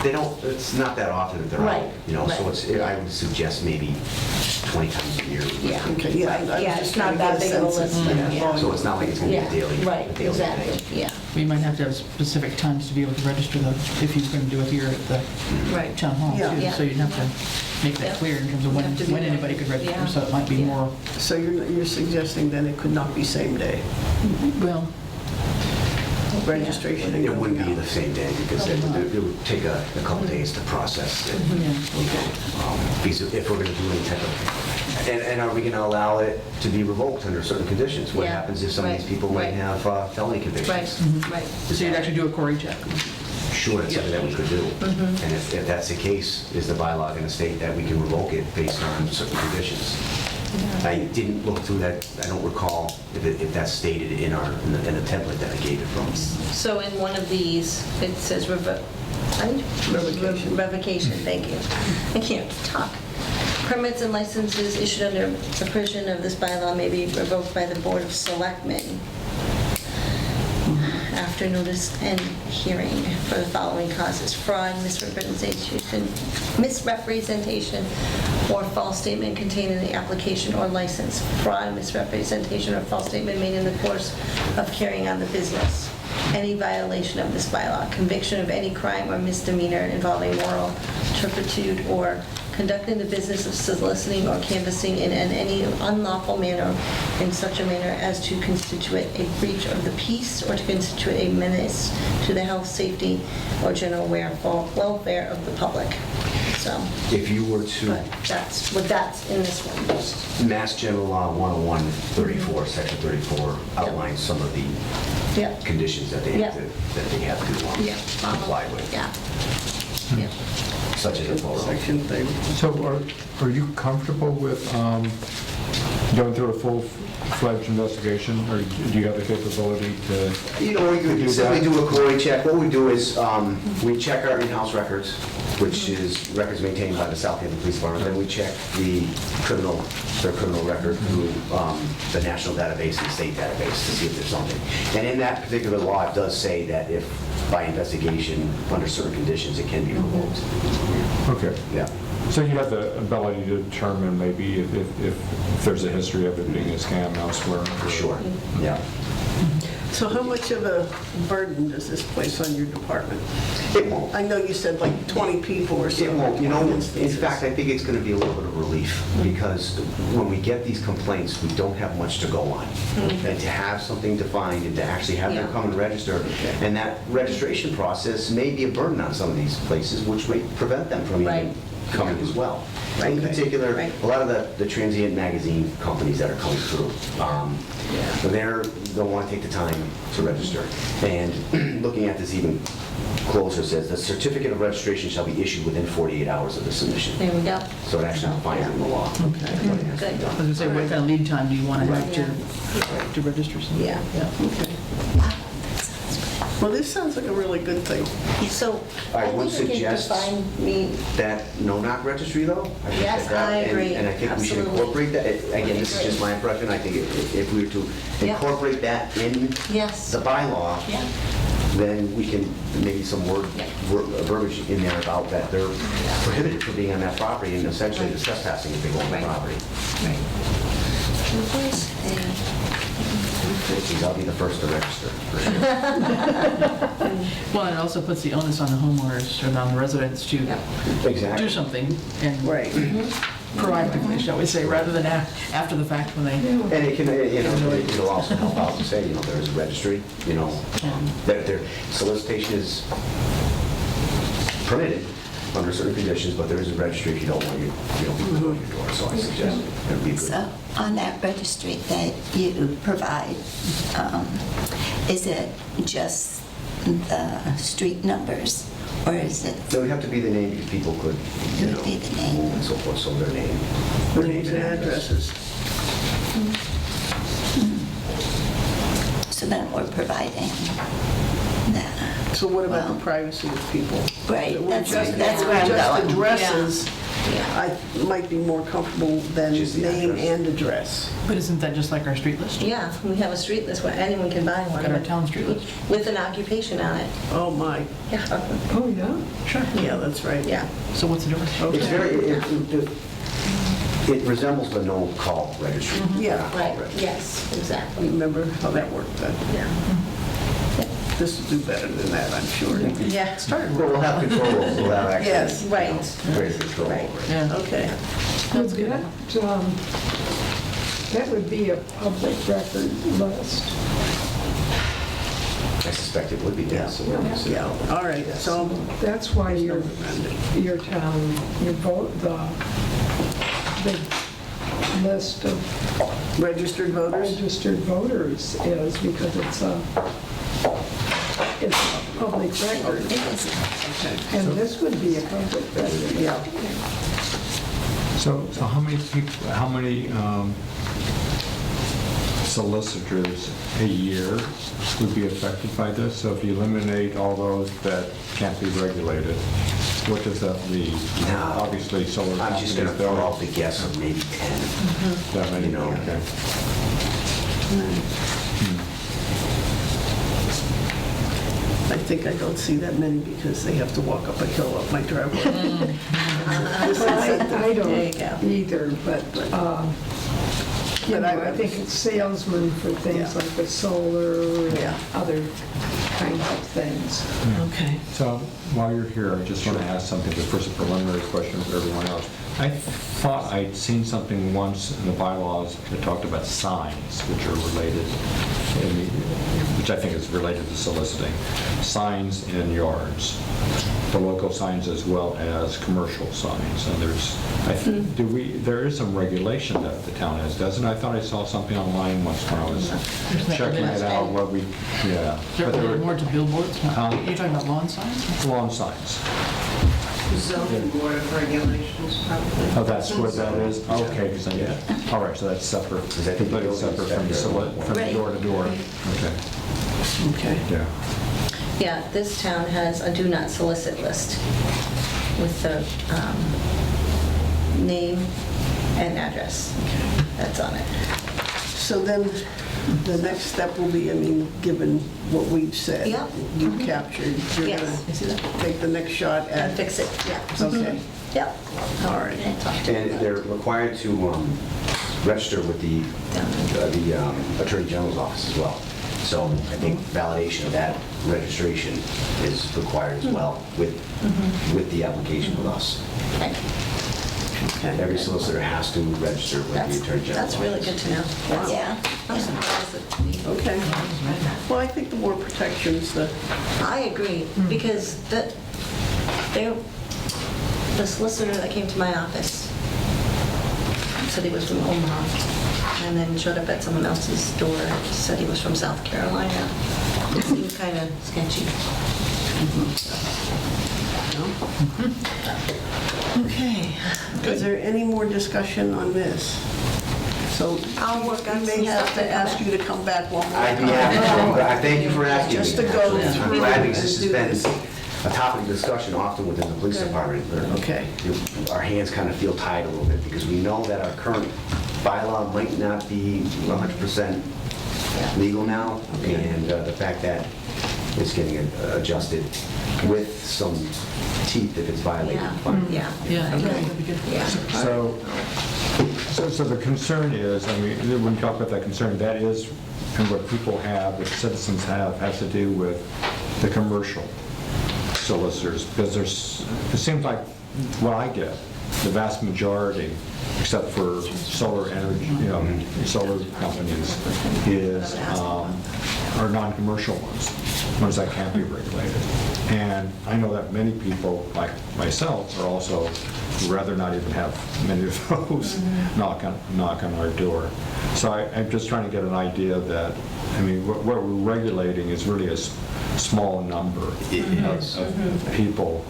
They don't, it's not that often that they're Right, out, so right. I would suggest maybe 20 times a year. Yeah. Okay, yeah, I was Yeah, just it's trying not to get that a big of a sense of list, that yeah. volume. So it's not like it's going to be Yeah, a daily. right, a daily exactly, thing. yeah. We might have to have specific times to be able to register those if you're going to do it here at the Right. town hall Yeah. too. Yeah. So you'd have to make that Yeah. clear in terms of when Have to do that. anybody could register. Yeah. So it might be Yeah. more, So you're suggesting then it could not be same day well, registration? and It wouldn't be going the out? same day because it would take a couple days to process it. yeah. Because if we're going to do any type of, and are we going to allow it to be revoked under certain conditions? What Yeah, happens if some of these right, people might right. have felony convictions? Right, right. So you'd actually do a query check. Sure, that's something that we could do. And if that's the case, is the bylaw going to state that we can revoke it based on certain conditions? I didn't look through that, I don't recall if that's stated in the template that I gave it from. So in one of these, it says Revocation. revocation, thank you. I can't talk. Permits and licenses issued under the provision of this bylaw may be revoked by the Board of Selectmen after notice and hearing for the following causes: fraud, misrepresentation, or false statement contained in the application or license, fraud, misrepresentation, or false statement made in the course of carrying on the business, any violation of this bylaw, conviction of any crime or misdemeanor involving moral turpitude, or conducting the business of soliciting or canvassing in any unlawful manner in such a manner as to constitute a breach of the peace or to constitute a menace to the health, safety, or general welfare of the public. so, If you were to, but that's in this one. Mass General Law 101-34, Section 34 outlines some of the Yeah, conditions that they have to, yeah. comply with, Yeah. Yeah. such as a photo. Section 30. So are you comfortable with going through a full-fledged investigation, or do you have the capability to? You know, we do could simply that? do a query check. What we do is, we check our in-house records, which is records maintained by the Southampton Police Department. Then we check their criminal record through the national database and the state database to see if there's something. And in that particular law, it does say that if by investigation, under certain conditions, it can be revoked. Okay. Yeah. So you have the ability to determine maybe if there's a history of it being a scam elsewhere? For sure, yeah. So how much of a burden does this place on your department? It won't. I know you said like 20 people or It something. won't, you know, 20 in instances. fact, I think it's going to be a little bit of relief, because when we get these complaints, we don't have much to go on. And to have something defined and to actually have them Yeah. come and register, and that registration process may be a burden on some of these places, which may prevent them from even Right. coming as well. Right. In particular, Right. a lot of the transient magazine companies that are coming through, they'll want to take the time to register. And looking at this even closer, says the certificate of registration shall be issued within 48 hours of the submission. There we go. So it actually defines it in the law. Good. I was going to say, what kind of lead time do you want to have to register something? Yeah. Well, this sounds like a really good thing. So I I would think we can suggest define me, That no-knock registry, though? I think Yes, that- I and- agree. And I think we should Absolutely. incorporate that. Again, this is just my impression. I think if we were to Yeah. incorporate that in yes. the bylaw, Yeah. then we can, maybe some verbiage in there about that they're prohibited from being on that property, and essentially the trespassing if they go on the Right. property. Right. I'll be the first to register, for sure. Well, it also puts the onus on the homeowners or on the residents to Yeah. Exactly. do something and Right. proactively, shall we say, rather than after the fact when they... And it can, it'll also help out to say, there's a registry, their solicitation is permitted under certain conditions, but there is a registry if you don't want people going to your door, so I suggest it would be good. So on that registry that you provide, is it just the street numbers, or is it, So it would have to be the name, because people could, It would be the name. move and so forth, so their name. Names and addresses. so then we're providing that? So what about Well, the privacy of people? Right, We're that's just- where I'm Just going. addresses, Yeah. I might be more comfortable than Just the name address. and address. But isn't that just like our street list? Yeah, we have a street list where anyone can buy one. Got our town street list. With an occupation on it. Oh, my. Yeah. Oh, yeah? Sure. Yeah, that's right. Yeah. So what's the difference? It's very, it resembles the no-call registry. Yeah. Not call Right, registry. yes, exactly. Remember how that worked then? Yeah. This will do better than that, I'm sure. Yeah. But we'll have control, we'll have actually. Yes. Right. Greater control Right. over it. Yeah. Okay. That's good. That would be a public record list. I suspect it would be, yes. Yeah, all right, so That's why your town, the list of registered voters? registered voters is because it's a public record. And this would be a public record. Yeah. So how many people, how many solicitors a year would be affected by this? So if you eliminate all those that can't be regulated, what does that leave? Now, Obviously, solar I'm companies, just gonna throw they'll... out the guess of maybe 10. That many, You know. okay. I think I don't see that many because they have to walk up a hill up my driveway. I There you don't go. either, but, I think it's salesmen for Yeah. things like the solar Yeah. and other kinds of things. Okay. So while you're here, I just want to ask something, but first a preliminary question for everyone else. I thought I'd seen something once in the bylaws that talked about signs, which are related, which I think is related to soliciting. Signs in yards, the local signs as well as commercial signs. And there is some regulation that the town has, doesn't it? I thought I saw something online once when I was checking it out, yeah. Is there But there more were to billboards? Huh? You're talking about lawn signs? lawn signs. Zoning Board of Regulations, probably. Oh, that's what that is? Okay, because all right, so that's separate, completely separate from Right. door to door. Okay, Okay. yeah. Yeah, this town has a do not solicit list with the name and address. That's on it. So then, the next step will be, I mean, given what we've said. Yep. You've captured, you're Yes. gonna take the next shot And at, fix it, yeah. okay, Yep. all right. And talk to And them. they're required to register with the Attorney General's office as well. So I think validation of that registration is required as well with the application with us. Okay. Okay. Every solicitor has to register with the Attorney General's office. That's really good to know. Yeah. I'm surprised that we- Okay. Well, I think the more protections, the, I agree, because the solicitor that came to my office said he was from Omaha, and then showed up at someone else's door and said he was from South Carolina. It seemed kind of sketchy. okay. Is there any more discussion on this? So I'll work on we may some have stuff to and come ask back. you to come back one more I'd be time. happy to. I thank you for asking me. Just to go actually. through I'm glad and because this do has this. been a topic of discussion often within the police department. Okay. Our hands kind of feel tied a little bit because we know that our current bylaw might not be 100% legal now. And the fact that it's getting adjusted with some teeth if it's violated. Yeah, fine. yeah, Yeah, okay, that'd be good. yeah. So the concern is, I mean, when you talk about that concern, that is, and what people have, what citizens have, has to do with the commercial solicitors, because it seems like what I get, the vast majority, except for solar energy, solar companies, are non-commercial ones that can't be regulated. And I know that many people, like myself, are also rather not even have many of those knock on our door. So I'm just trying to get an idea that, I mean, what we're regulating is really a small number of people.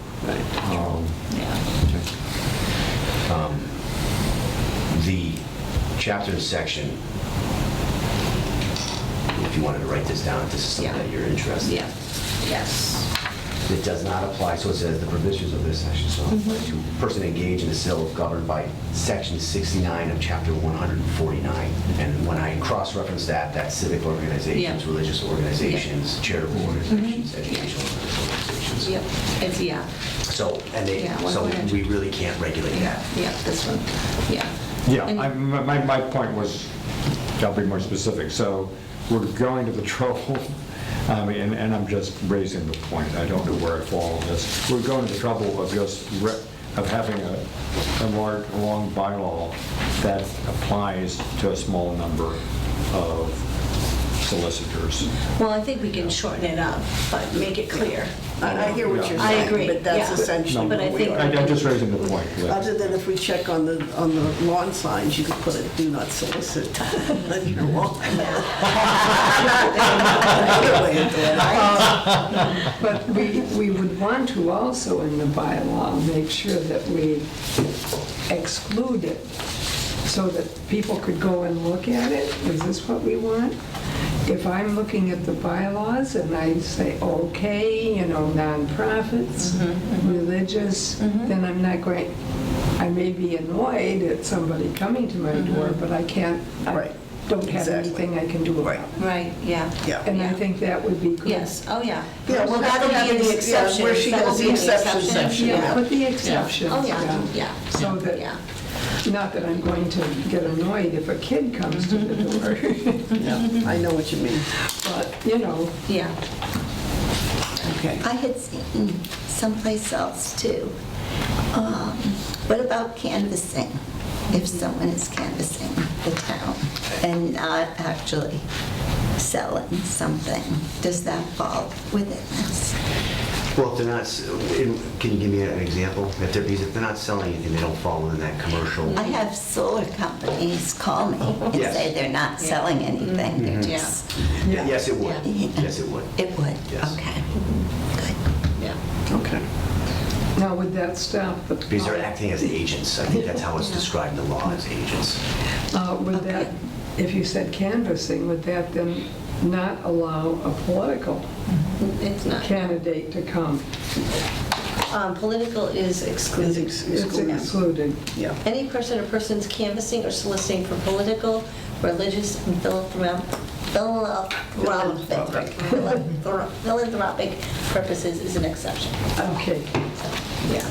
The chapter and section, if you wanted to write this down, if this is something Yeah. that you're interested in. Yeah, yes. It does not apply, so it says the provisions of this section shall apply to a person engaged in a sale governed by section 69 of chapter 149. And when I cross-reference that, that's civic organizations, Yeah. religious organizations, charitable organizations, educational organizations. Yep, it's, yeah, So, Yeah, so 100. we really can't regulate that. yeah, this one, yeah. Yeah, And- my point was, I'll be more specific. So we're going to the trouble, I mean, and I'm just raising the point, I don't know where I fall on this. We're going to the trouble of just, of having a long bylaw that applies to a small number of solicitors. Well, I think we can shorten it up, but make it clear. I hear what you're I saying, agree, but that's yeah. essentially But I what we think- are. I'm just raising the point. Other than if we check on the lawn signs, you could put a do not solicit on your lawn. Another way of doing it. But we would want to also in the bylaw make sure that we exclude it so that people could go and look at it. Is this what we want? If I'm looking at the bylaws and I say, okay, nonprofits, religious, then I'm not going, I may be annoyed at somebody coming to my door, but I can't, I Right. don't have Exactly. anything I can do about it. Right, yeah. Yeah. And I think that would be good. Yes, oh, yeah. Yeah, we'll have That'll to have be in the it, yeah, exceptions. where she That will has the be in the exception exception. section. Yeah, put the exceptions. Oh, yeah, yeah. So that, Yeah. not that I'm going to get annoyed if a kid comes to the door, Yeah, I know what you mean. but, Yeah. Okay. I had seen someplace else too, What about canvassing? If someone is canvassing the town and not actually selling something, does that fall within this? Well, if they're not, can you give me an example? If they're not selling anything, they don't fall within that commercial. I have solar companies call me and Yes. say they're not selling anything, they're just... Yes, it would. Yeah. Yes, it would. It would? Yes. Okay, good. Yeah. Okay. Now, would that stop the... Because they're acting as agents. I think that's how it's described in the law, as agents. Would that, if you said canvassing, would that then not allow a political It's not. candidate to come? Political is excluded. It's excluded. Yeah. Any person or persons canvassing or soliciting for political, religious, and philanthropic purposes is an exception. Okay, Yeah.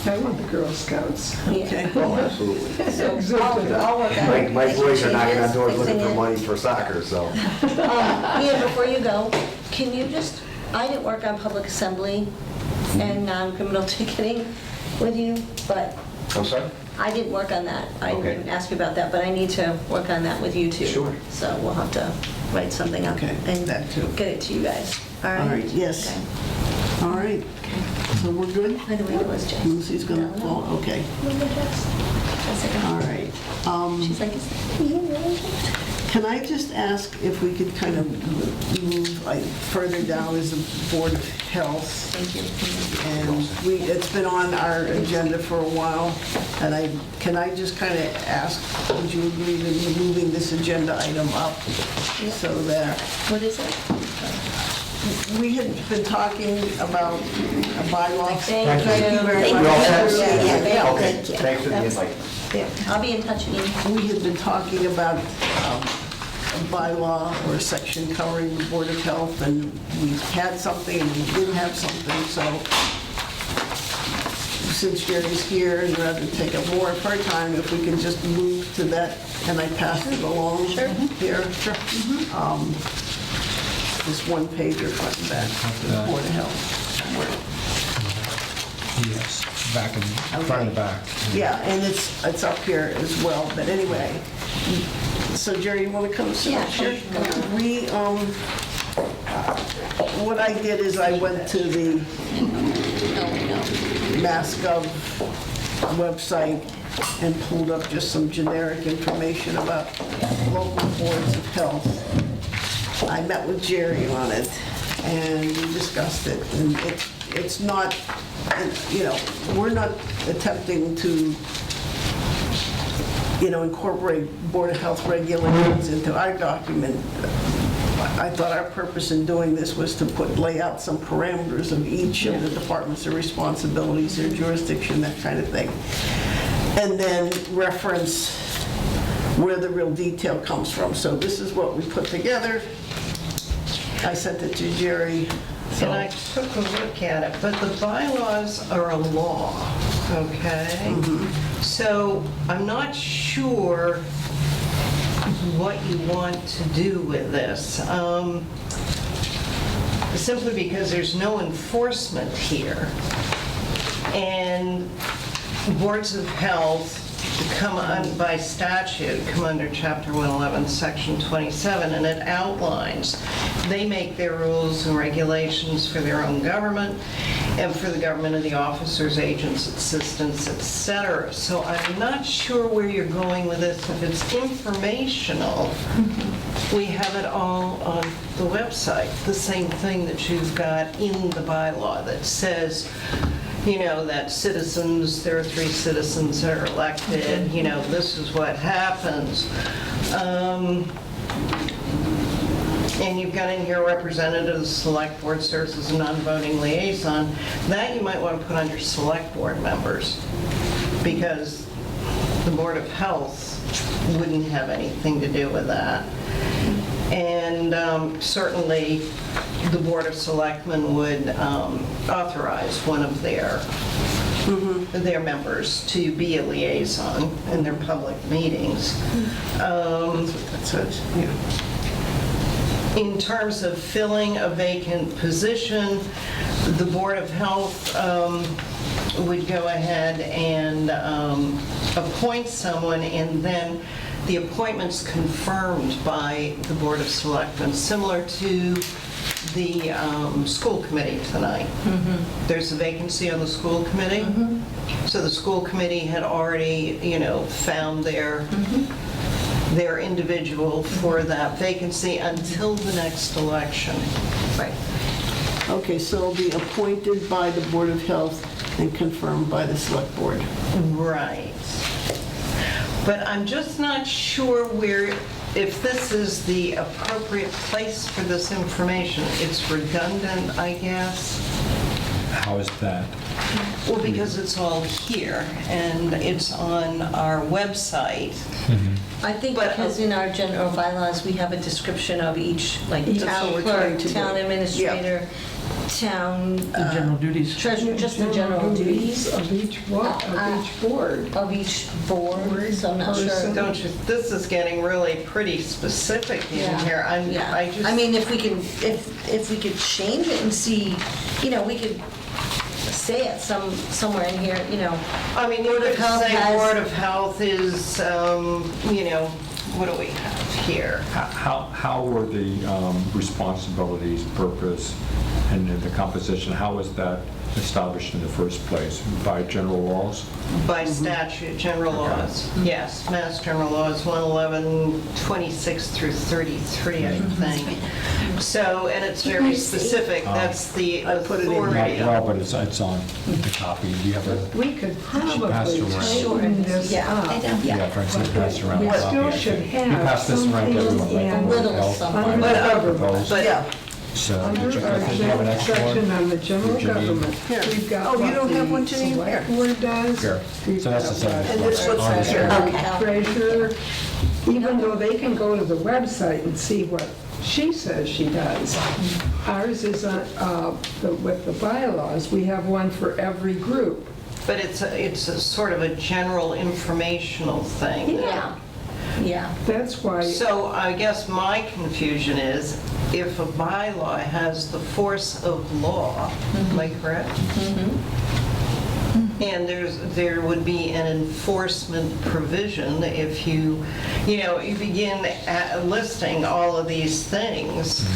I want the Girl Scouts. Okay. Oh, absolutely. So I'll work on it. My boys are knocking on doors looking Fixing for it. money for soccer, so. Ian, before you go, can you just, I didn't work on public assembly and non-criminal ticketing with you, but I'm sorry? I didn't work on that. I Okay. didn't ask you about that, but I need to work on that with you too. Sure. So we'll have to write something up Okay, and that too. get it to you guys. All right? All right, yes. Okay. All right. So we're good? By the way, it was Jess. Lucy's gonna, oh, okay. Remember Jess? Jessica? All right. She's like, is that Ian really? Can I just ask if we could kind of move further down as the Board of Health? Thank you. And it's been on our agenda for a while, and can I just kind of ask, would you agree to moving this agenda item up so that What is it? we had been talking about a bylaw. Thank Thank you very Thank much. We all set? Yeah, Okay, thank you. thanks for the invite. Yeah, I'll be in touch with you. We had been talking about a bylaw or a section covering the Board of Health, and we had something and we didn't have something, so since Jerry's here, and rather than take up more of her time, if we can just move to that, and I pass it along here. Sure. This one pager front and back, the Board of Health. Yes, back and front and back. Yeah, and it's up here as well, but anyway. So Jerry, you want to come sit? Yeah, Sure. sure. We, what I did is I went to the MassGov website and pulled up just some generic information about local boards of health. I met with Jerry on it, and we discussed it, and it's not, you know, we're not attempting to, you know, incorporate Board of Health regulations into our document. I thought our purpose in doing this was to lay out some parameters of each of the departments, their responsibilities, their jurisdiction, that kind of thing. And then reference where the real detail comes from. So this is what we put together. I sent it to Jerry. So And I took a look at it, but the bylaws are a law, okay? So I'm not sure what you want to do with this. Simply because there's no enforcement here. And boards of health come on, by statute, come under Chapter 111, Section 27, and it outlines, they make their rules and regulations for their own government and for the government of the officers, agents, assistants, etc. So I'm not sure where you're going with this. If it's informational, we have it all on the website. The same thing that you've got in the bylaw that says, you know, that citizens, there are 3 citizens that are elected, you know, this is what happens. And you've got in here representative of the select board serves as a non-voting liaison. That you might want to put under select board members, because the Board of Health wouldn't have anything to do with that. And certainly, the Board of Selectmen would authorize one of their members to be a liaison in their public meetings. that's what that says, yeah. in terms of filling a vacant position, the Board of Health would go ahead and appoint someone, and then the appointment's confirmed by the Board of Selectmen, similar to the school committee tonight. There's a vacancy on the school committee. So the school committee had already, found their individual for that vacancy until the next election. Right. Okay, so it'll be appointed by the Board of Health and confirmed by the Select Board. Right. But I'm just not sure if this is the appropriate place for this information. It's redundant, I guess. How is that? Well, because it's all here, and it's on our website. I think But, because in our general bylaws, we have a description of each, like That's what town we're trying clerk, to do. town administrator, town The general duties. treasurer, just the general duties Of each board. of each board, so I'm not sure. Person. Don't you, this is getting really pretty specific in Yeah. here. Yeah. I just. I mean, if we could change it and see, we could say it somewhere in here, I mean, you Board of could Health say has- Board of Health is, what do we have here? How were the responsibilities, purpose, and the composition, how was that established in the first place? By general laws? By statute, general laws. Yes, Mass General Laws 111, 26 through 33, I think. So, and it's very specific. That's the I put it in. authority. Well, but it's on the copy. Do you have a? We could passed probably around. tighten this Yeah, up. I don't, Yeah, Francis passed around. We a copy, still I should think. have You passed this around to everyone, something right? in- Little Health, something. Under Bylaws, government. proposed. But yeah, So, Under did you our did you have an extra section one? on the general Did you need- government, Here. we've got Oh, you what don't have the one, Janine? select Here. board does. Here. We've So that's the got same. what And this looks On the better. screen. treasurer, even though they can go to the website and see what she says she does. Ours is with the bylaws, we have one for every group. But it's a sort of a general informational thing. yeah. That's why, So I guess my confusion is, if a bylaw has the force of law, am I correct? And there would be an enforcement provision if you begin listing all of these things.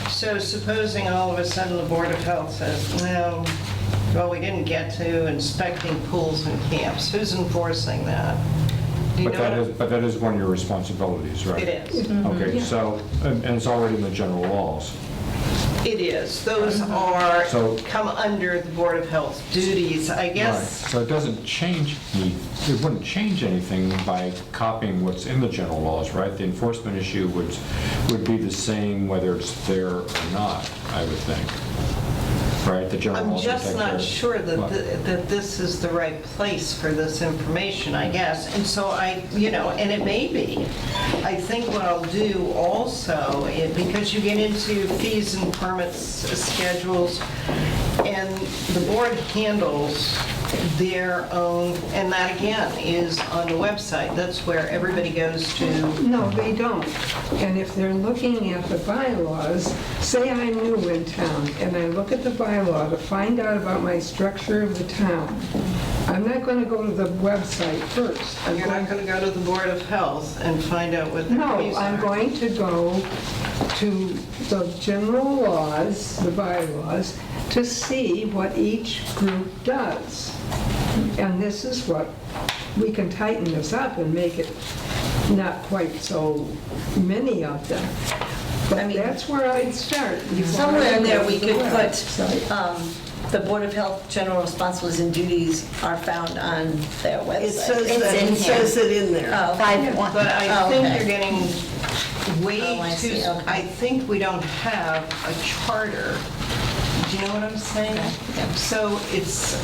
So supposing all of a sudden the Board of Health says, well, we didn't get to inspecting pools and camps. Who's enforcing that? Do you But know that what- is, but that is one of your responsibilities, right? It is. Okay, so, and it's already in the general laws. It is. Those are, So- come under the Board of Health duties, I Right, guess. so it doesn't change, it wouldn't change anything by copying what's in the general laws, right? The enforcement issue would be the same whether it's there or not, I would think. Right, the general I'm laws would just take care not of- sure What? that this is the right place for this information, I guess. And so and it may be. I think what I'll do also, because you get into fees and permits schedules, and the board handles their own, and that again is on the website. That's where everybody goes to. no, they don't. And if they're looking at the bylaws, say I'm new in town, and I look at the bylaw to find out about my structure of the town, I'm not going to go to the website first. You're not going to go to the Board of Health and find out what their fees No, are. I'm going to go to the general laws, the bylaws, to see what each group does. And this is what, we can tighten this up and make it not quite so many of them. But I mean, that's where I'd start. before Somewhere I in there, go we to could the put, website. the Board of Health general responsibilities and duties are found on their website. it says It's that, in it here. says it in there. Oh, 5-1. But I Oh, think okay. you're getting way Oh, I see, too, okay. I think we don't have a charter. Do you know what I'm saying? Okay, yeah. So it's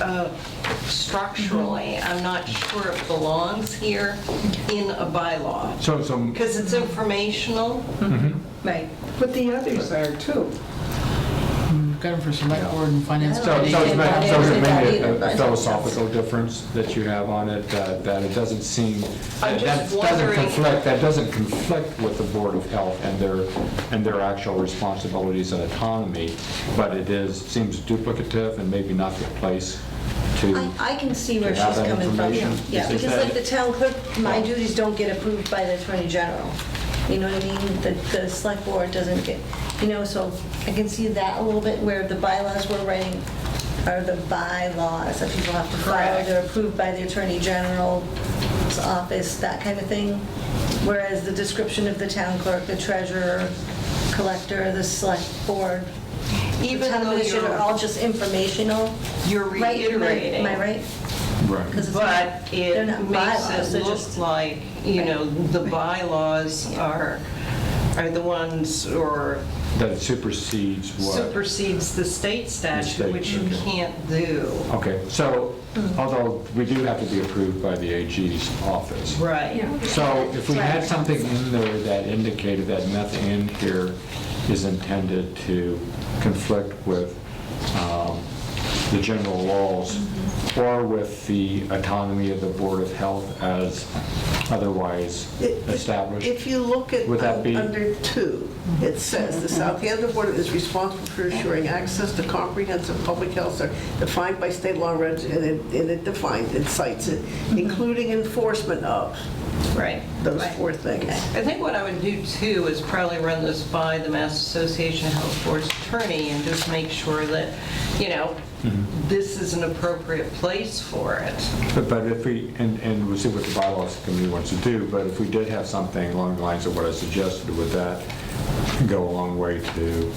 structurally, I'm not sure it belongs here in a bylaw. So, Because it's informational. Right. But the others are too. we've got them for select board and finance Yeah. So committee. it's Yeah. maybe Yeah. a philosophical difference that you have on it, that it doesn't seem, I'm that just doesn't conflict with the Board of Health and their actual responsibilities and autonomy, but seems duplicative and maybe not the place to. I can see where To have she's that coming from. information? Yeah, Is because that- like the town clerk, my duties don't get approved by the Attorney General. You know what I mean? The select board doesn't get, so I can see that a little bit where the bylaws we're writing are the bylaws that people have to follow. Correct. They're approved by the Attorney General's office, that kind of thing. Whereas the description of the town clerk, the treasurer, collector, the select board, the Even town though administrator are all just informational. you're Right? reiterating. Am I right? Right. 'Cause it's But not- they're it not makes bylaws, it they're look just- like, the bylaws are the ones, or That it supersedes what? supersedes the state statute, state, which you okay. can't do. Okay, so, although we do have to be approved by the AG's office. Right. So if we had something in there that indicated that nothing in here is intended to conflict with the general laws or with the autonomy of the Board of Health as otherwise established. If you look at Would that be- under 2, it says, "The Southampton Board is responsible for ensuring access to comprehensive public health service defined by state law," and it defines, it cites it, including enforcement of Right. those 4 things. I think what I would do too is probably run this by the Mass Association of Health Boards attorney and just make sure that, this is an appropriate place for it. But if we, and we'll see what the bylaws committee wants to do, but if we did have something along the lines of what I suggested, would that go a long way to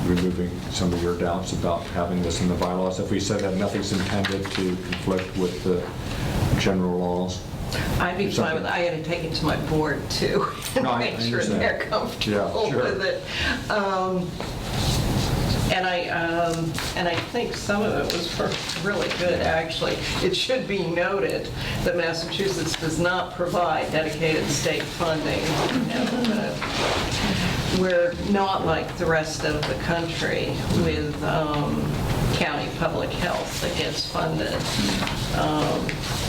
removing some of your doubts about having this in the bylaws? If we said that nothing's intended to conflict with the general laws? I'd be fine with it. I got to take it to my board too, and No, I make sure understand. they're comfortable Yeah, sure. with it. And I think some of it was really good, actually. It should be noted that Massachusetts does not provide dedicated state funding. That we're not like the rest of the country with county public health that gets funded.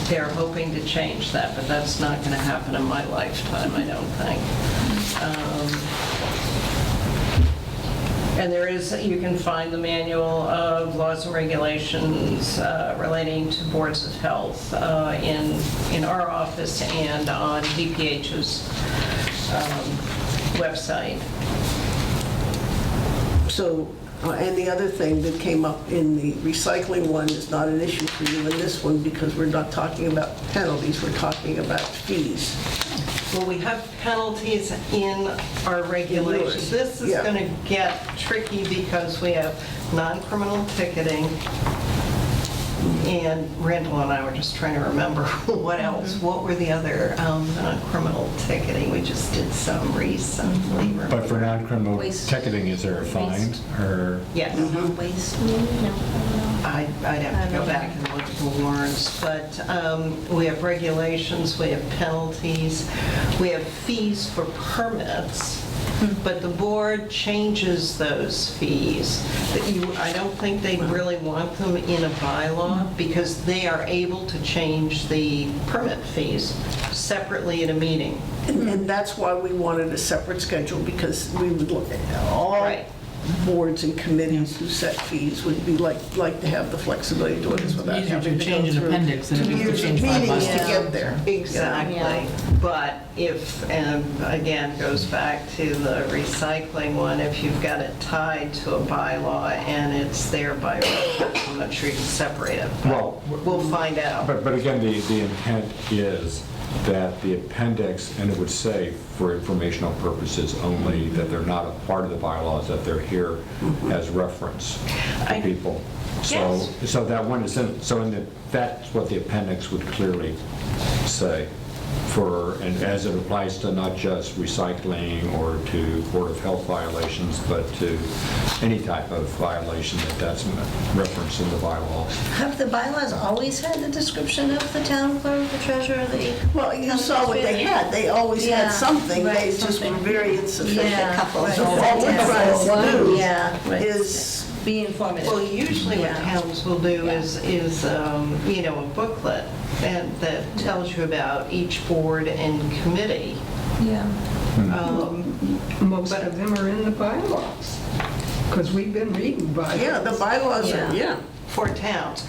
They're hoping to change that, but that's not going to happen in my lifetime, I don't think. And you can find the manual of laws and regulations relating to boards of health in our office and on DPH's website. So, and the other thing that came up in the recycling one is not an issue for you in this one because we're not talking about penalties, we're talking about fees. Well, we have penalties in our regulations. This is Yeah. going to get tricky because we have non-criminal ticketing. And Randall and I were just trying to remember what else. What were the other non-criminal ticketing? We just did some recently. But for non-criminal Waste. ticketing, is there a fine or? Yes. Waste, no. I'd have to go back and look at the warrants, but we have regulations, we have penalties, we have fees for permits, but the board changes those fees. I don't think they really want them in a bylaw because they are able to change the permit fees separately at a meeting. And that's why we wanted a separate schedule because we would look at all Right. boards and committees who set fees would be like to have the flexibility to do this without Easier having to to change go an through appendix than it 2 is to years of change 5 meetings to bylaws. get there. Exactly. Yeah. But if, and again, goes back to the recycling one, if you've got it tied to a bylaw and it's there by reference, I'm not sure you can separate it. but Well, we'll find out. But again, the intent is that the appendix, and it would say for informational purposes only, that they're not a part of the bylaws, that they're here as reference to I- people. Yes. So that one is in, that's what the appendix would clearly say. and as it applies to not just recycling or to Board of Health violations, but to any type of violation that's referenced in the bylaws. Have the bylaws always had the description of the town clerk, the treasurer, the... Well, you saw what they had. They always Yeah, had something. right, They just were something. very insufficient. Yeah, couple right. So all we're trying to do Yeah, right. is, Be informative. Well, usually what Yeah. towns will do is you know, a booklet that tells you about each board and committee. Yeah. Most of them are in the bylaws, because we've been reading bylaws. yeah, the bylaws Yeah. are, yeah. For towns.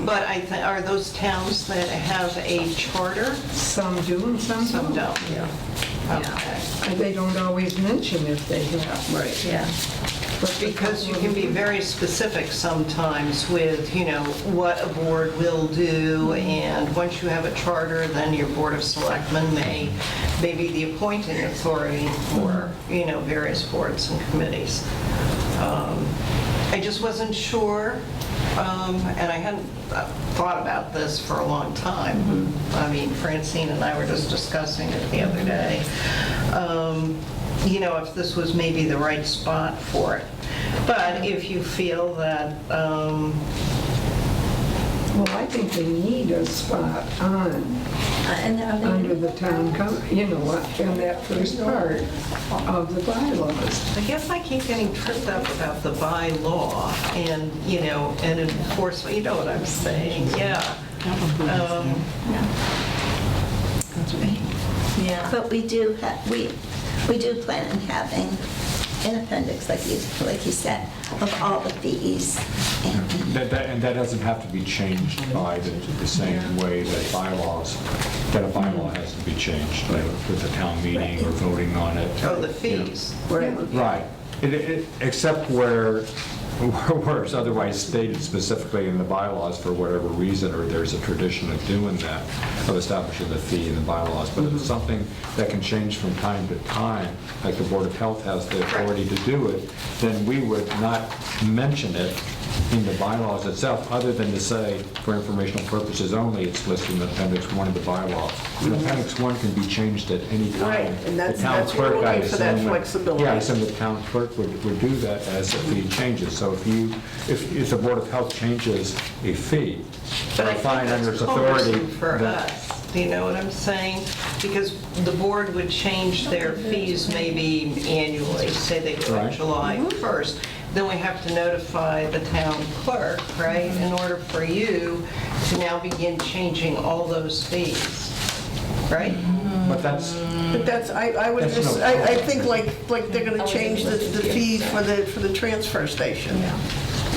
But are those towns that have a charter? Some do and some Some don't. don't. Okay. And they don't always mention if they have. Right. Yeah. But Because you can be very specific sometimes with, you know, what a board will do, and once you have a charter, then your Board of Selectmen may be the appointing authority for, you know, various boards and committees. I just wasn't sure, and I hadn't thought about this for a long time. I mean, Francine and I were just discussing it the other day. You know, if this was maybe the right spot for it. But if you feel that, Well, I think they need a spot on, And are they- under the town, you know, in that first part of the bylaws. I guess I keep getting tripped up about the bylaw and, you know, and enforcement, you know what I'm saying, yeah. Yeah. But we do plan on having an appendix, like you said, of all the fees. And And that doesn't have to be changed by the same way that a bylaw has to be changed, like with the town meeting or voting on it. Oh, the fees. Right. Except where it's otherwise stated specifically in the bylaws for whatever reason, or there's a tradition of doing that, of establishing the fee in the bylaws. But if it's something that can change from time to time, like the Board of Health has the authority to do it, then we would not mention it in the bylaws itself, other than to say, for informational purposes only, it's listed in Appendix 1 of the bylaw. And Appendix 1 can be changed at any time. Right, and The that's- town that's what clerk, we're I looking for, that assume, flexibility. Yeah, I assume the town clerk would do that as the fee changes. So if the Board of Health changes a fee, But or I a fine think under that's its authority. cumbersome for then- us. Do you know what I'm saying? Because the board would change their fees maybe annually, say they go on Right. July 1st. Then we have to notify the town clerk, right, in order for you to now begin changing all those fees, right? But that's, But that's, I would That's just, no I problem. think like they're gonna change the fee for the transfer station.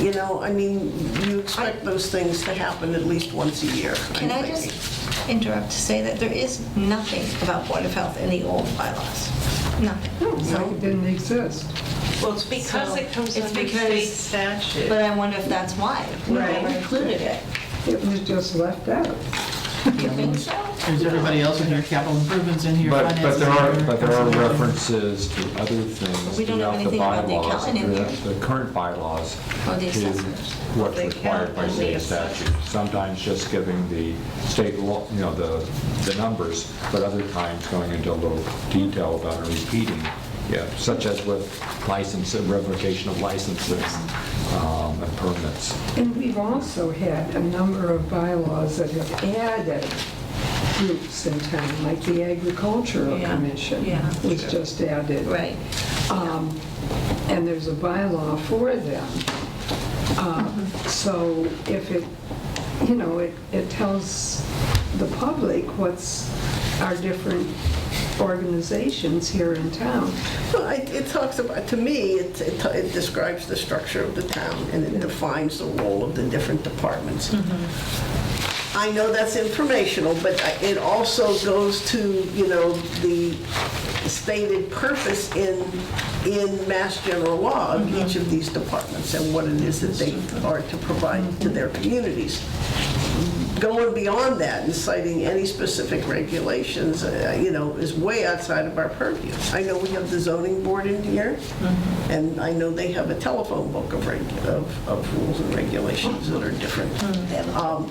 You know, I mean, you expect those things to happen at least once a year. Can I just interrupt to say that there is nothing about Board of Health in the old bylaws? Nothing. So it didn't exist. Well, it's because So, it comes it's under because- state statute. But I wonder if that's why we never Right. included it. It was just left out. You think so? There's everybody else in here, capital improvements in here, but finances there in are, here, but there are conservation. references to other things We don't have throughout the anything about the bylaws. accountant in here. The current bylaws Or the to assessors. what's The required by accountant and the state statute. Sometimes just giving the state law, you know, the numbers, but other times going into a little detail about it, repeating, yeah, such as with license, revocation of licenses and permits. And we've also had a number of bylaws that have added groups in town, like the Agricultural Yeah, Commission yeah. was just added. Right. And there's a bylaw for them. So if it, you know, it tells the public what's our different organizations here in town. Well, it talks about, to me, it describes the structure of the town, and it defines the role of the different departments. I know that's informational, but it also goes to, you know, the stated purpose in in Mass General Law of each of these departments and what it is that they are to provide to their communities. Going beyond that and citing any specific regulations, is way outside of our purview. I know we have the zoning board in here, and I know they have a telephone book of rules and regulations that are different.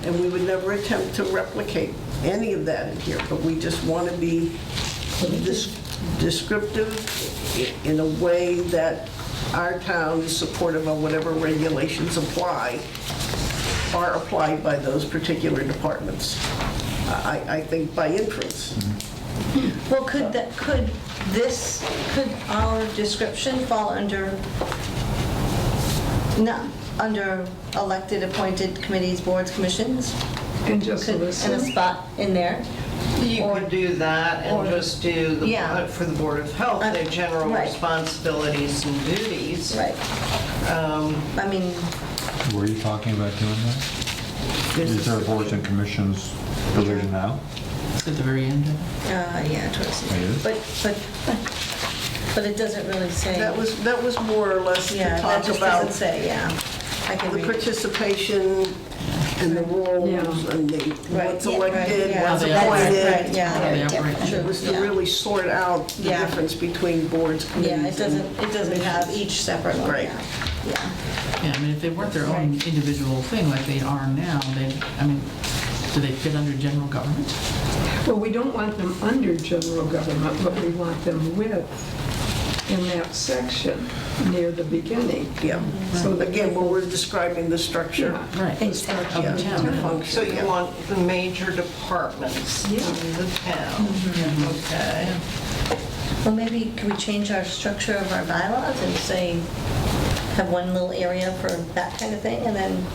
And we would never attempt to replicate any of that in here, but we just want to be descriptive in a way that our town is supportive of whatever regulations are applied by those particular departments. I think by inference. Well, could our description fall under elected, appointed committees, boards, commissions? And just And a listen. spot in there? You Or- could do that or- and just do, for the Board of Health, their general Right. responsibilities and duties. Right. I mean, Were you talking about doing that? Is there a boards and commissions provision now? It's at the very end. yeah, towards the It end. is? But it doesn't really say. That was more or less to Yeah, that talk just about doesn't say, yeah. I can the read. participation and the roles Yeah. and what's Yeah, elected, right, what's yeah. appointed. Right, yeah. How they operate. It was to Yeah. really sort out the Yeah. difference between boards, committees. Yeah, it doesn't have commissions. each separate one, Right. yeah. Yeah, I mean, if they weren't their own individual thing like they are now, do they fit under general government? Well, we don't want them under general government, but we want them in that section near the beginning. Yeah. So that Again, when we're describing the structure. Yeah. Right. Exactly. Of the Yeah, town. the function, So you yeah. want the major departments in Yeah. the town? Okay. Well, maybe could we change our structure of our bylaws and say, have one little area for that kind of thing, and then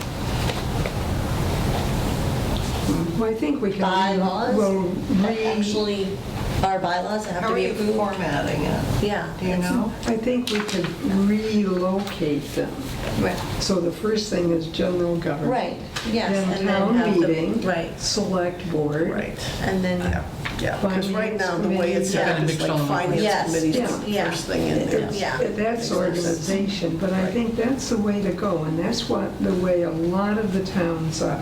Well, I think we can. bylaws? Well, Actually, our bylaws that have How to are be you approved? formatting it? Yeah. Do you know? I think we could relocate them. Right. So the first thing is general government. Right, yes. Then and town have the- meeting. Right, Select board. Right. and then, Yeah, because right now, the way it's set up is like finance Yes, committee's yeah. the first thing in there. Yeah. That's organization, but I think that's the way to go, and that's the way a lot of the towns are.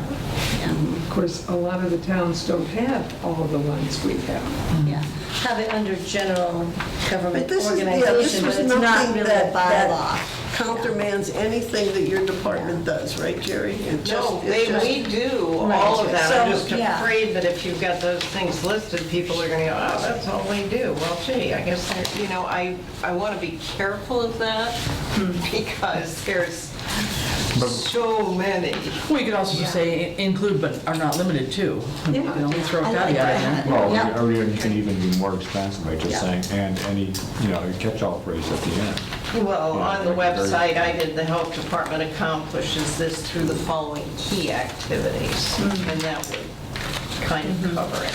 And of course, a lot of the towns don't have all the ones we have. yeah. Have it under general government But this was organization, but it's not nothing really a that bylaw. countermands anything that your department does, right, Jerry? It just- No, it's just- we do Right. all of that. I'm So, just yeah. afraid that if you've got those things listed, people are going to go, oh, that's all they do. Well, gee, I guess, I want to be careful of that because there's so many. Well, you could also just say include but are not limited to. Yeah. Throw a I like caveat in that. there. Well, Yeah. or you can even be more expansive by just saying, and any, catch-all phrase at the end. Well, Yeah, on the very- website, I did the health department accomplishes this through the following key activities, and that would kind of cover it.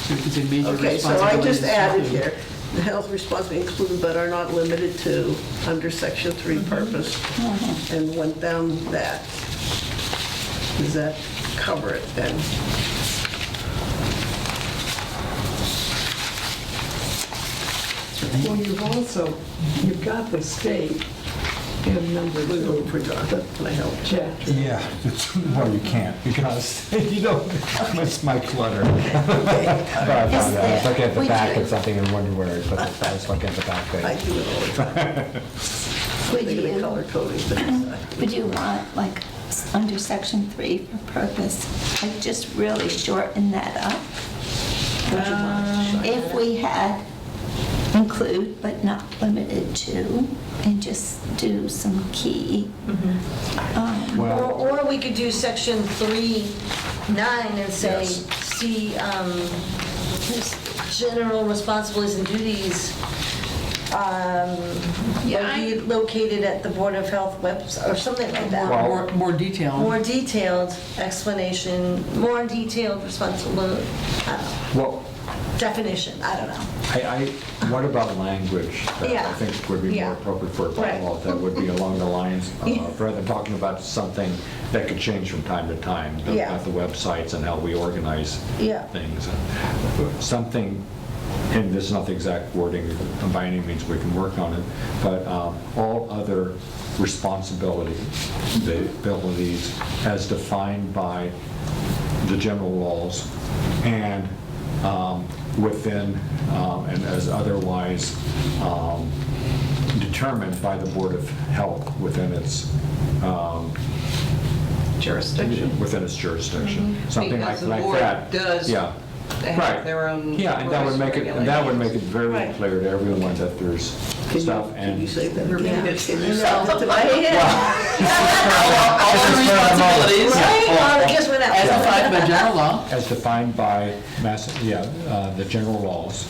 So you could say major Okay, so I responsibilities. just added here, the health responsibilities include but are not limited to, under section 3 purpose, and went down that. Does that cover it then? Well, you've got the state in number Legal 2. forgot, can I help? Check. Yeah, well, you can't, because it's my clutter. But I found out, I was looking at the Would back you- of something and wondered where it put it, I was looking at the back I page. do it all the time. Would They you, color coding things. would you want, like, under section 3 for purpose, like, just really shorten that up? If we had include but not limited to, and just do some key. Well, Or we could do section 3(9) and say, Yes. see, general responsibilities and duties located at the Board of Health website, or something like that. Well- More detailed. More detailed explanation, more detailed responsibility, I don't know, well, definition, I don't know. what about language that I Yeah. think would be Yeah. more appropriate for a Right. bylaw that would be along the lines Yeah. of, rather than talking about something that could change from time to time, Yeah. about the websites and how we organize Yeah. things. Something and this is not the exact wording by any means, we can work on it, but all other responsibilities as defined by the general laws and within, and as otherwise determined by the Board of Health within its Jurisdiction. within its jurisdiction, something Because the like board that. does Yeah. have Right. their own Yeah, and that would make it, and that would make it very Right. clear to everyone that there's stuff Can you and. say that Repeat again? it. Can you say that to me? All the responsibilities Oh, it just went out. as defined by general law. As defined by the general laws.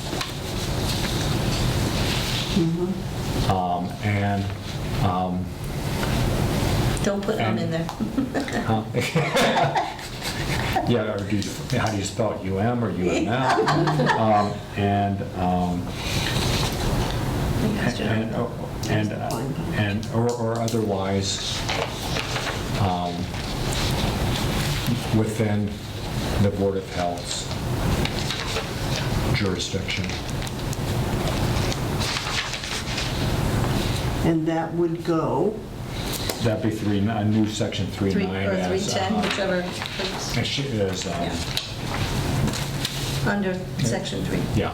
And, Don't put them in there. huh? Yeah, or how do you spell it, UM or UML? Or otherwise, within the Board of Health's jurisdiction. And that would go, That'd be a new section 3.9. 3 or as, 310, whichever, it's as she is, under section 3. yeah,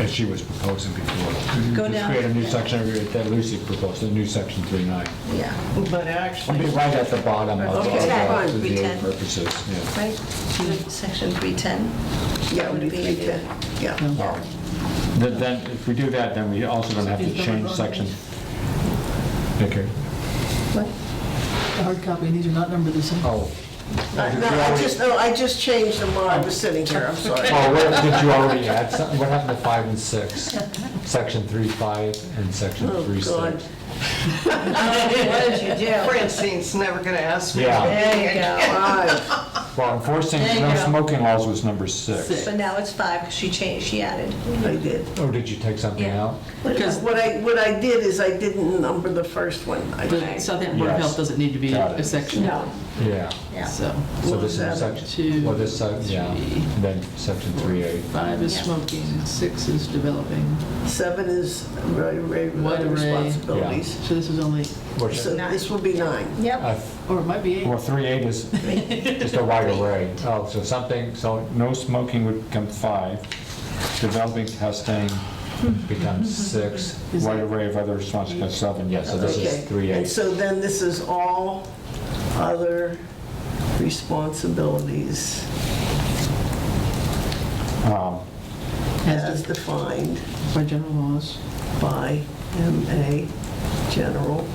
as she was proposing before. Go Just down. create a new section, that Lucy proposed, a new section 3.9. Yeah, But It'll actually, be right at the bottom of Okay, the fine, 310. purposes, yeah. right? Section 310. yeah, it would be 310, yeah. All right. Then, if we do that, then we also don't have to change section. Okay. What? The hard copy, and these are not numbered the same. Oh. No, I just changed them while I was sitting here, I'm sorry. Did you already add something? What happened to 5 and 6? Section 3.5 and section Oh, 3.6? God. What did you do? Francine's never going to ask me. Yeah. There you go. Five. Well, enforcing There you no go. smoking laws was number 6. But now it's 5 because she changed, she added. I did. Oh, did you take something Yeah. out? Because What I did is I didn't number the first one. I the think. Southampton Board of Yes. Health doesn't need to be Got it. a section. No. Yeah. Yeah. So So this is that? section, 2, well, this, yeah, 3, and then section 3.8. 5 is Yeah. smoking, 6 is developing. 7 is Wide array. responsibilities. So this is only, Which, So this will be 9. Yep. or it might be 8. well, 3.8 is just a wide array. Oh, so no smoking would become 5, developing testing becomes 6, Is wide it- array of other responsibilities, 7, yes, so this is Okay. And 3.8. so then this is all other responsibilities as defined By general laws. by MA general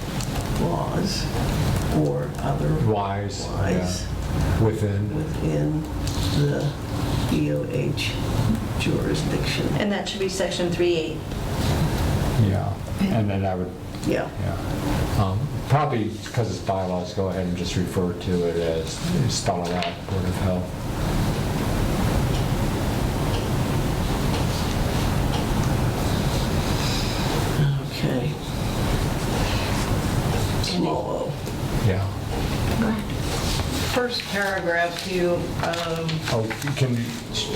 laws or Wise, otherwise yeah, within, within the EOH jurisdiction. And that should be section 3.8. yeah, and then I would, Yeah. yeah. Probably because it's bylaws, go ahead and just refer to it as, spell it out, Board of Health. Okay. Small o. Yeah. First paragraph, you, Oh, can you,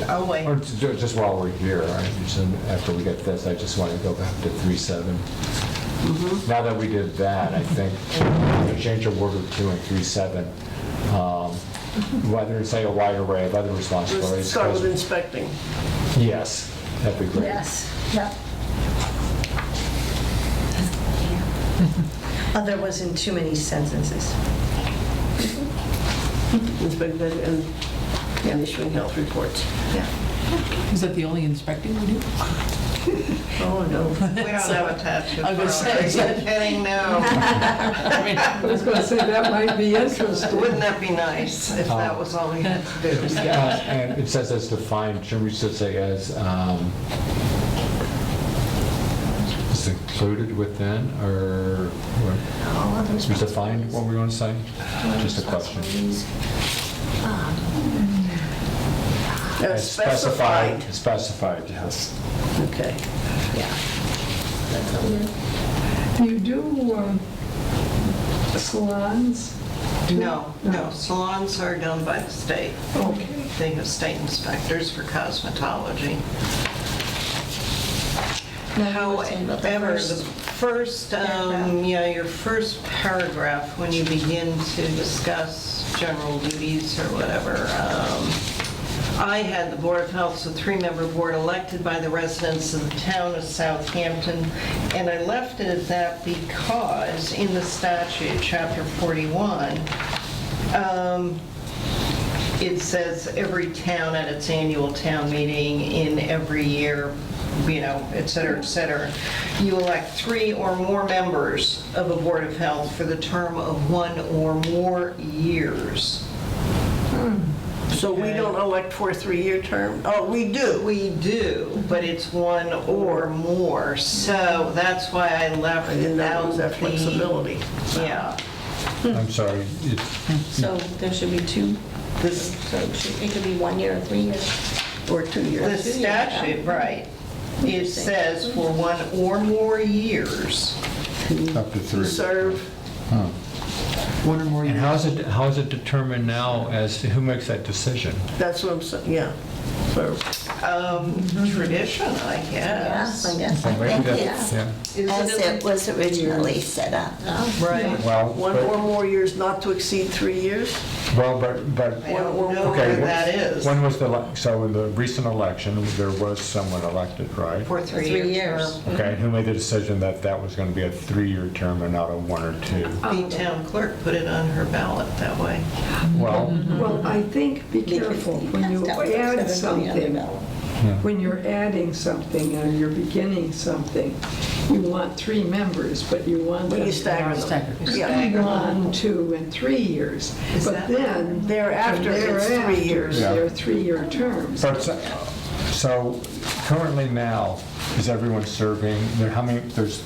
oh, wait. or just while we're here, right, just after we get this, I just want to go back to 3.7. Now that we did that, I think to change a word or two in 3.7, whether it's say a wide array of other Let's responsibilities. start with inspecting. Yes, that'd be great. Yes, yep. Other was in too many sentences. Inspecting and issuing health reports. Yeah. Is that the only inspecting we do? Oh, no. We don't have a tattoo. I was gonna say, Are is you that- kidding? No. I was going to say, that might be interesting. Wouldn't that be nice if that was all we had to do? And it says as defined, shouldn't we just say as, is included within, or what? All other Is defined what we're going to say? Just a question. responsibilities. Specified. Specified, yes. Okay. Yeah. Do you do salons? No, salons are done by the state. Okay. They have state inspectors for cosmetology. No, you were saying about the However, the first first, paragraph. your first paragraph, when you begin to discuss general duties or whatever, I had the Board of Health's a 3-member board elected by the residents of the town of Southampton, and I left it at that because in the statute, chapter 41, it says every town at its annual town meeting in every year, et cetera, you elect 3 or more members of a Board of Health for the term of 1 or more years. So we don't elect for a 3-year term? Oh, we do. We do, but it's 1 or more, so that's why I left I didn't know out it was that the- flexibility. Yeah. I'm sorry, So there should be 2, This, so it could be 1 year or 3 years. Or 2 the years. statute, right, it says for 1 or more years. up to To 3. serve, One or more And years. how is it determined now as to who makes that decision? that's what I'm saying, yeah. So, Tradition, I guess. Yes, I guess. Well, I maybe think that's- yes. yeah. As it was originally set up. Right. Well, 1 or more years not to exceed 3 years? well, but I don't know okay. where that is. When was so in the recent election, there was someone elected, right? For 3 3 years. years. Okay, and who made the decision that that was going to be a 3-year term and not a 1 or 2? The town clerk put it on her ballot that way. Well, Well, I think, be careful, when you add something, when you're adding something or you're beginning something, you want 3 members, but you want When them you to stagger have them. Yeah. 1, 2, and 3 years. Is But that- then, Thereafter, it's 3 thereafter, years. Yeah. they're 3-year terms. but so currently now, is everyone serving, how many, there's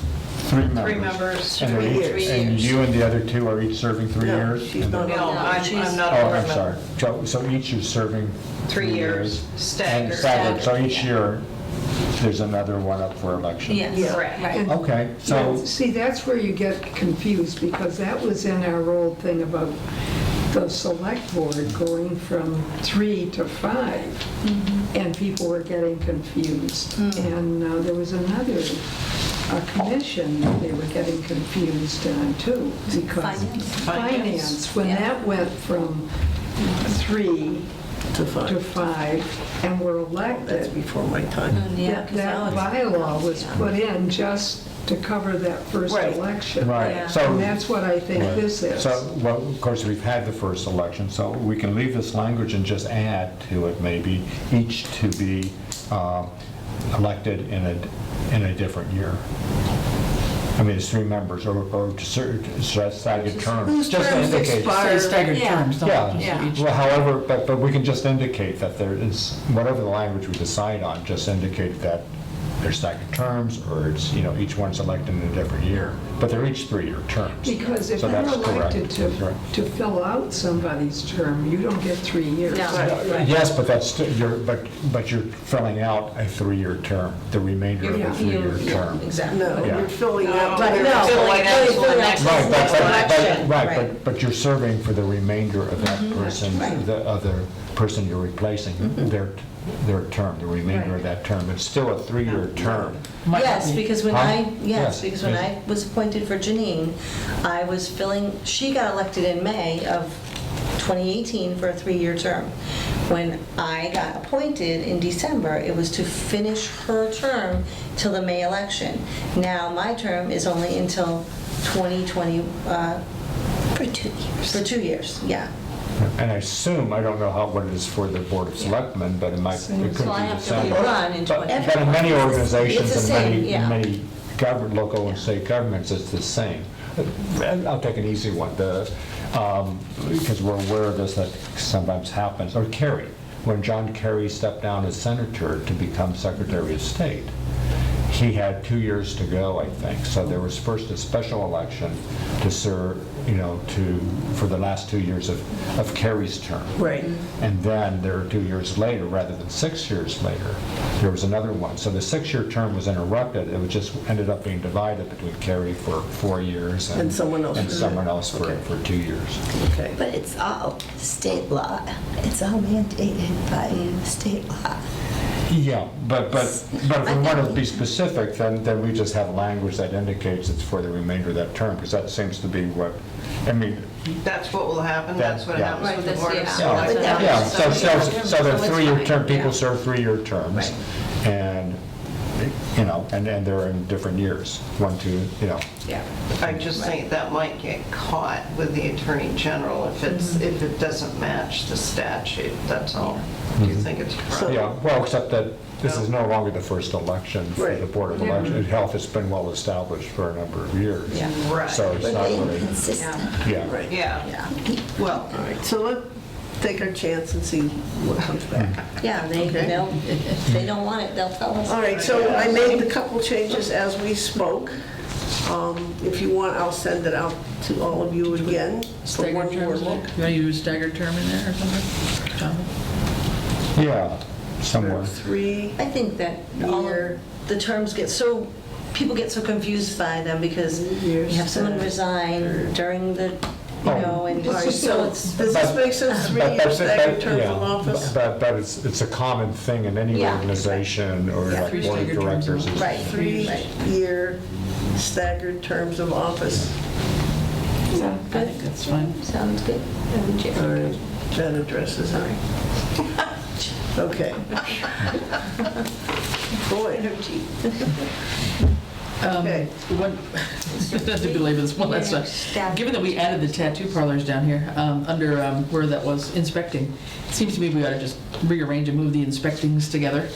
3 members? 3 members. And they're 3 each- years. And you and the other 2 are each serving 3 No, years? she's And not then- No, I'm not a Oh, board I'm sorry. member. So each is serving 3 years, And staggered. staggered, so each year, there's another one up for election? Yes. Correct. And- Okay, so, See, that's where you get confused, because that was in our old thing about the select board going from 3 to 5, and people were getting confused. And there was another commission that they were getting confused on too, because finance, when Yeah. that went from 3 To to 5. 5 and were That's elected, before my time. Yeah, that that bylaw was put in just to cover that first Right. election. right, so. And that's what I think this is. So, well, of course, we've had the first election, so we can leave this language and just add to it maybe each to be elected in a different year. I mean, it's 3 members or staggered terms. Whose Just to terms indicate. expire? Say staggered Yeah. terms, don't Yeah, just each. well, however, but we can just indicate that there is, whatever the language we decide on, just indicate that they're staggered terms, or it's, each one's elected in a different year, but they're each 3-year terms. Because if So you're that's correct. elected Correct. to fill out somebody's term, you don't get 3 years. No. Yes, but that's, but you're filling out a 3-year term, the remainder of Yeah. a 3-year term. Exactly. No, Yeah. you're filling out. But their- no, Filling out till the next Right, election. but you're serving for the remainder of that person, Right. the other person you're replacing, their term, the remainder of that term. It's still a 3-year term. Might not Yes, be. because when Huh? Yes, because when yes. I was appointed for Janine, I was she got elected in May of 2018 for a 3-year term. When I got appointed in December, it was to finish her term till the May election. Now, my term is only until 2020, For 2 years. for 2 years, yeah. And I assume, I don't know what it is for the Board of Selectmen, but it could be So I the have to same. rerun in But 20. in many organizations It's the and same, yeah. many local and state governments, it's the same. I'll take an easy one, because we're aware of this, that sometimes happens. Or Kerry, when John Kerry stepped down as senator to become Secretary of State, he had 2 years to go, I think. So there was first a special election to serve for the last 2 years of Carrie's term. Right. And then there are 2 years later, rather than 6 years later, there was another one. So the 6-year term was interrupted. It was just ended up being divided between Carrie for 4 years And someone else and for- someone else okay. for 2 years. Okay. But it's all state law. It's all mandated by state law. Yeah, but if we want to be specific, then we just have language that indicates it's for the remainder of that term, because that seems to be what, I mean, That's what will happen, that's what Yeah. happens with the Right, Board of that's- Selectmen. yeah, so they're it's 3-year fine, term, people yeah. serve 3-year terms, Right. and, and they're in different years, 1, 2, Yeah. I just think that might get caught with the Attorney General if it doesn't match the statute, that's all. Do you think it's a problem? Yeah, well, except that this is no longer the first election for the Right. Board of Election. Health has been well established for a number of years. Yeah. Right. So it's But not they really, inconsistent. yeah. Right. Yeah, Yeah. well, All right, so let's take our chance and see what comes back. Yeah, Okay. if they don't want it, they'll tell us. All right, so I made the couple changes as we spoke. If you want, I'll send it out to all of you again for Staggered one more terms, you look. want to use staggered term in there or something? Jonathan? Yeah, somewhere. 3 I think that all year. the terms get so, people get so confused by them because you have someone resign during the, and All right, so so it's, does this make sense, 3-year staggered terms yeah, of office? But it's a common thing in any Yeah. organization or Yeah. like 3 board of staggered terms directors. of- right, 3-year staggered terms of office. Sound I good? think that's fine. Sounds good. Madam Chair. All right, that addresses it. Okay. Boy. Okay. Not to belabor this one last time. Given that we added the tattoo parlors down here, under where that was inspecting, it seems to me we ought to just rearrange and move the inspectings together.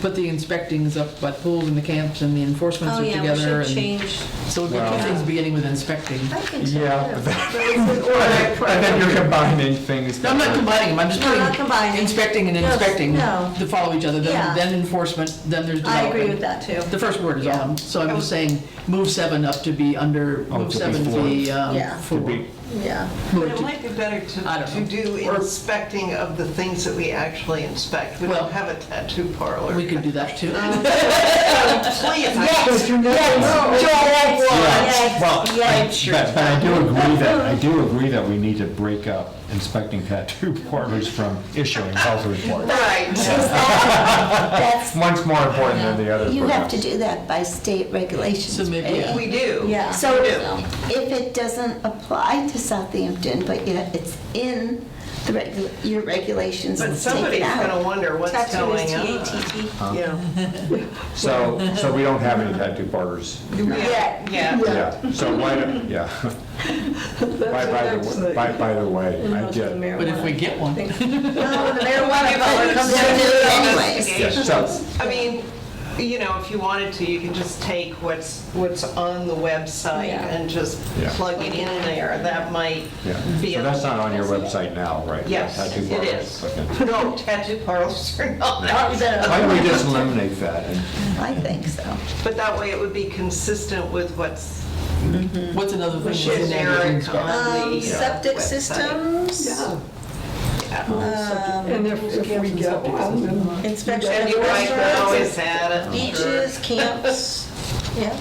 Put the inspectings up by the pools and the camps and the enforcements Oh, are yeah, we together. should and change. So we've got 2 things beginning with inspecting. I think so. Yeah, yeah. and then you're combining things. No, I'm not combining them, I'm just No, not putting combining. inspecting and No, inspecting no. to follow each other, Yeah. then enforcement, then there's I development. agree with that, too. The first word is Yeah. on, so I'm just saying, move 7 up to be under, Oh, move to be 7 to four. be Yeah. 4. To be- Yeah. but Move it to- might be better I to don't know. do Or- inspecting of the things that we actually inspect. We Well, don't have a tattoo parlor. We could do that too. Please, Yes, Yeah, well, yes. but I do agree that we need to break up inspecting tattoo parlors from issuing health reports. Right. That's, One's more important than the other. you have to perhaps. do that by state regulations. So maybe, yeah. We do. Yeah. So We do. if it doesn't apply to Southampton, but yet it's in your regulations, But it's taken somebody's out. gonna wonder what's Tattoo going is on. TATT. Yeah. So we don't have any tattoo parlors. Yeah. Yeah, so why don't, yeah. By the way, I get, But if we get one, No, the marijuana color comes They'll down do to it the anyways. yeah, so, I mean, if you wanted to, you can just take what's on the website Yeah. and just Yeah. plug it in there. That might yeah. be. So that's not on your website now, right? Yes, Tattoo it parlors. is. Okay. No, tattoo parlors are not. Why don't we just eliminate that? And I think so. But that way it would be consistent with what's what's another thing? that's in there generic that's inspect- on the Septic website. systems, Yeah. And if we get one, then inspection And of you right now restaurants, is at it. beaches, camps, yeah.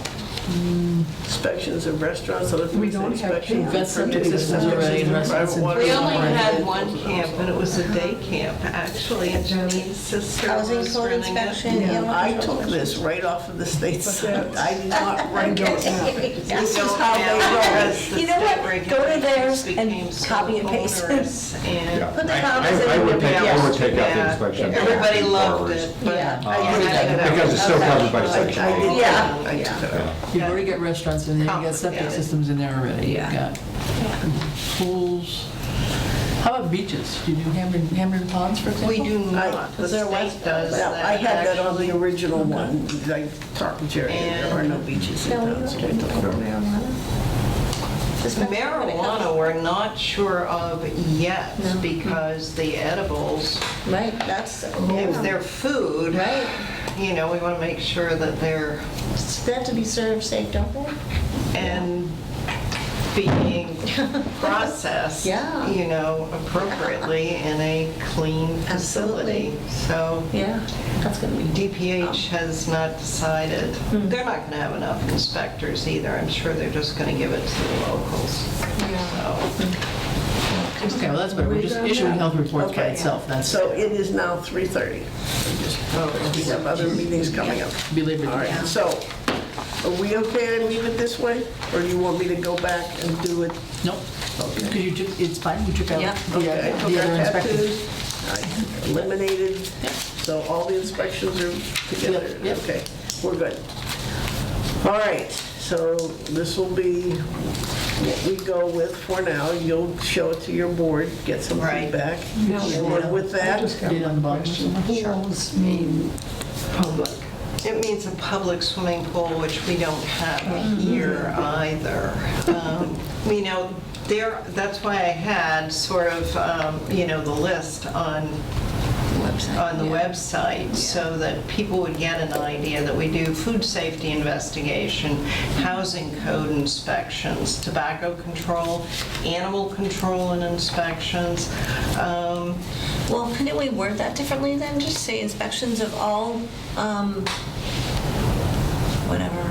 Inspections of restaurants, other We things, don't have inspection. camps. Septic systems already in restaurants and- We only had one camp, and it was a day camp, actually, and Janine's sister Housing was code running it. inspection, animal I control. took this right off of the state site. that's- I did not write don't it. have This We is don't how have they go. because the You know state what? Go to regulations theirs and became so copy and paste. onerous, and Yeah. Put the I comments in would take, there. I would take out the Yeah. inspection. of Everybody tattoo loved parlors. it, but. Yeah. Because it's still covered by I section did. 8. Yeah. I took it out. You've already got restaurants in there, you got septic Complicated. systems in there already. Yeah. You've got pools. How about beaches? Do you do Hamden Ponds, for example? We do not, the Is there a way- state does Now, that. I had that on the actually. original one, I talked to Jerry, and there are no beaches in No, you town, so I don't took do it out. marijuana. Just Marijuana, we're not sure of yet, No. because the edibles, Right, that's, if they're food, right. we want to make sure that they're, They have to be served safe, don't they? and being processed, Yeah. you know, appropriately in a clean facility. So Yeah, that's gonna be. DPH has not decided. They're not going to have enough inspectors either. I'm sure they're just going to give it to the locals. So, Okay, well, that's better. We're just issuing health reports by Okay. itself. That's So it is now 3:30. We have other meetings coming up. belabored. All right, so are we okay to leave it this way? Or do you want me to go back and do it? Nope. Because you took, it's fine, we took out Yeah. the Okay, I the took other our inspection. tattoos, I eliminated, so all the inspections are together? Yep, yep. Okay, we're good. All right, so this will be what we go with for now. You'll show it to your board, get some Right. feedback. Now, And with I that, just got Date on the one bottom. question. Pools mean public. it means a public swimming pool, which we don't have here either. You know, that's why I had sort of, you know, the list on the website, so that people would get an idea that we do food safety investigation, housing code inspections, tobacco control, animal control and inspections. Well, couldn't we word that differently then? Just say inspections of all, whatever,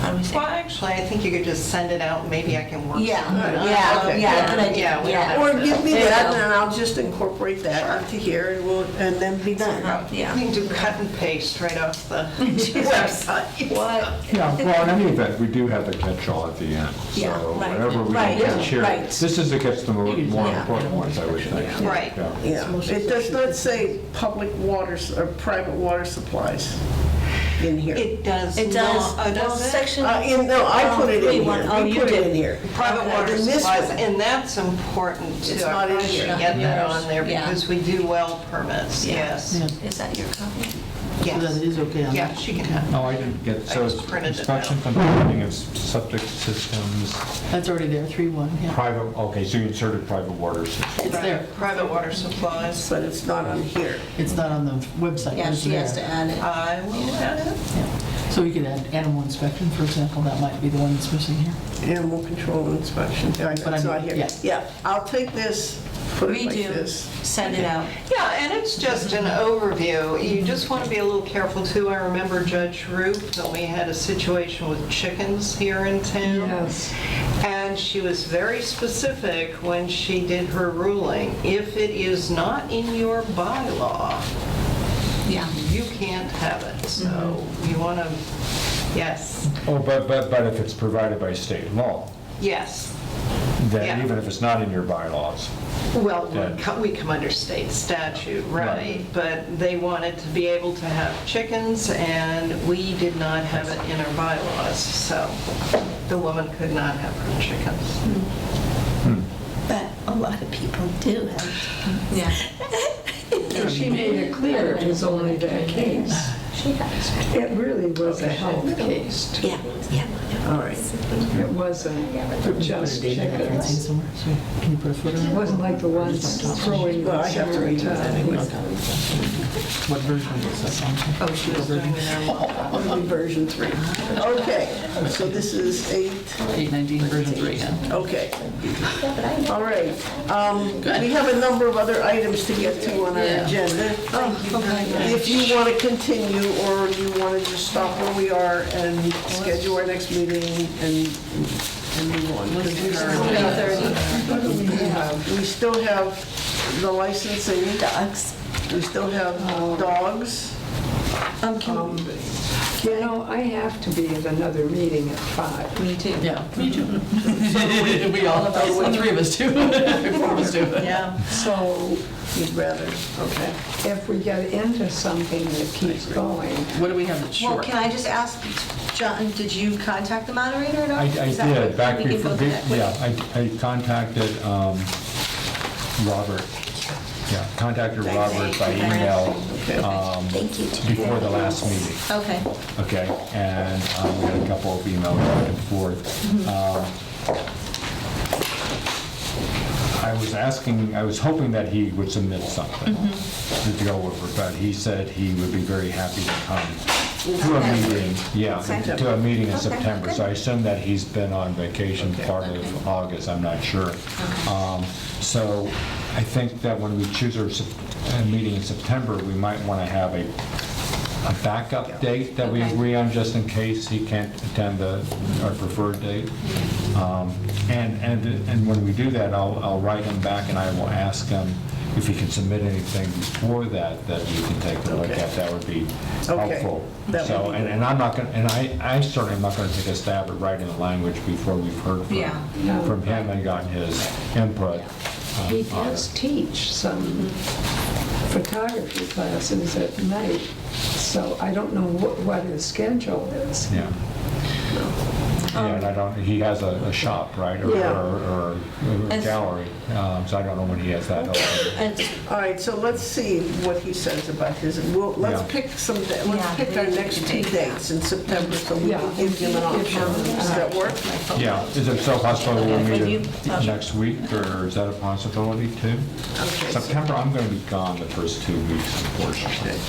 how do we say? Well, actually, I think you could just send it out, and maybe I can work Yeah, something out. yeah, Okay. yeah, good idea, Yeah, we don't yeah. have or to- give me There you that, go. and I'll just incorporate that into here, and then be done. Yeah. You can do cut and paste right off the website. What? Yeah, well, in any event, we do have the catch-all at the end. Yeah, So right. whatever we Right, can share, right. this is to get the more Yeah. important ones, I would think. Right. Yeah. Yeah, it does not say public water, or private water supplies in here. It does It does, not, well, does it? section. No, I put it in 3-1. here. Oh, We you put it did. in here. Private water In this supplies, one. and that's important too. It's I not in probably should here. get that Yours, on there yeah. because we do well permits, Yeah. yes. Yeah. Is that your copy? So that Yes. is okay on Yeah, that. she can have. No, I didn't get, so I it's just printed it inspection out. from the building of septic systems, That's already there, 3-1, yeah. private, okay, so you inserted private water system. It's there. Private water supplies. But it's not on here. It's not on the website. Yeah, but it's she has to there. add it. I will add it. Yeah. So we could add animal inspection, for example, that might be the one that's missing here. Animal control inspection. Yeah, But I it's mean, not here. yeah. Yeah, I'll take this, put it like Redo, this. send it out. Yeah, and it's just an overview. You just want to be a little careful too. I remember Judge Roop, when we had a situation with chickens here in town. Yes. And she was very specific when she did her ruling. If it is not in your bylaw, Yeah. you can't have it. So you want to, yes, Oh, but if it's provided by state law, yes. then Yeah. even if it's not in your bylaws, Well, Yeah. we come under state statute, right? Right. But they wanted to be able to have chickens, and we did not have it in our bylaws, so the woman could not have her chickens. But a lot of people do have. Yeah. And she made it clear it was only that case. She has. It really was a health case. too. Yeah, yeah. All right. It wasn't just Francine chickens. somewhere, so can you put a footer in It it? wasn't like the ones throwing Well, I have to read that anyway. What version is that on? Oh, she was doing it on. It'll be version 3. Okay, so this is 8. 819 version 3, yeah. Okay. All right. We have a number of other items to get to on our Yeah. agenda. If you want to continue, or you want to just stop where we are and schedule our next meeting and move on. Because we We still have the licensing, Dogs. we still have dogs. You know, I have to be at another meeting at 5. Me too. Yeah, me too. We all, the 3 of us do. 4 of us do. Yeah. So You'd rather, okay. if we get into something that keeps going, What do we have that's Well, short? can I just ask, John, did you contact the moderator at all? I Is that did, what- back we can before, go through that quick? yeah, I contacted Robert. Yeah, contacted Robert by email Thank you. before the last meeting. Okay. Okay, and we had a couple of emails back and forth. I was hoping that he would submit something to go over, but he said he would be very happy to come To a meeting, yeah, Okay. to a meeting in Okay, September. good. So I assume that he's been on vacation part of August, I'm not sure. So I think that when we choose a meeting in September, we might want to have a backup date that we Okay. agree on, just in case he can't attend our preferred date. And when we do that, I'll write him back and I will ask him if he can submit anything before that we can take a look Okay. at. That would be Okay. helpful. That would So, be and I'm not gonna, and I certainly am not gonna take a stab at writing the language before we've heard Yeah. from him and gotten his input. He on does it. teach some photography classes at night, so I don't know what his schedule is. Yeah. Yeah, and I don't, he has a shop, right, Yeah. or a And- gallery, so I don't know when he has that open. And All right, so let's see what he says about his, let's Yeah. pick let's Yeah, pick our we next need two to dates in September, so we Yeah. can give him an option. Does that work? Yeah, is it so possible we'll Okay, meet with you, it Tasha? next week, or is that a possibility too? Okay. so- September, I'm going to be gone the first 2 weeks, unfortunately.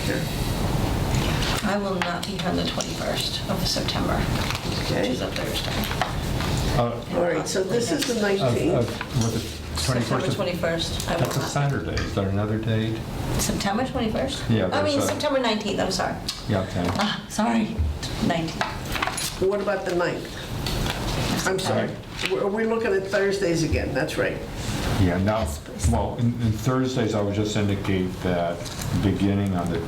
Okay. I will not be here on the 21st of September, which Okay. is a Thursday. All right, so this is the 19th. With the September 21st, 21st, I will that's a not. Saturday, is there another date? September 21st? Yeah, I mean, there's a- September 19th, I'm sorry. Yeah, okay. Ah, sorry, 19th. What about the 9th? I'm sorry. We're looking at Thursdays again, that's right. Yeah, now, Yes, please. well, in Thursdays, I would just indicate that beginning on the,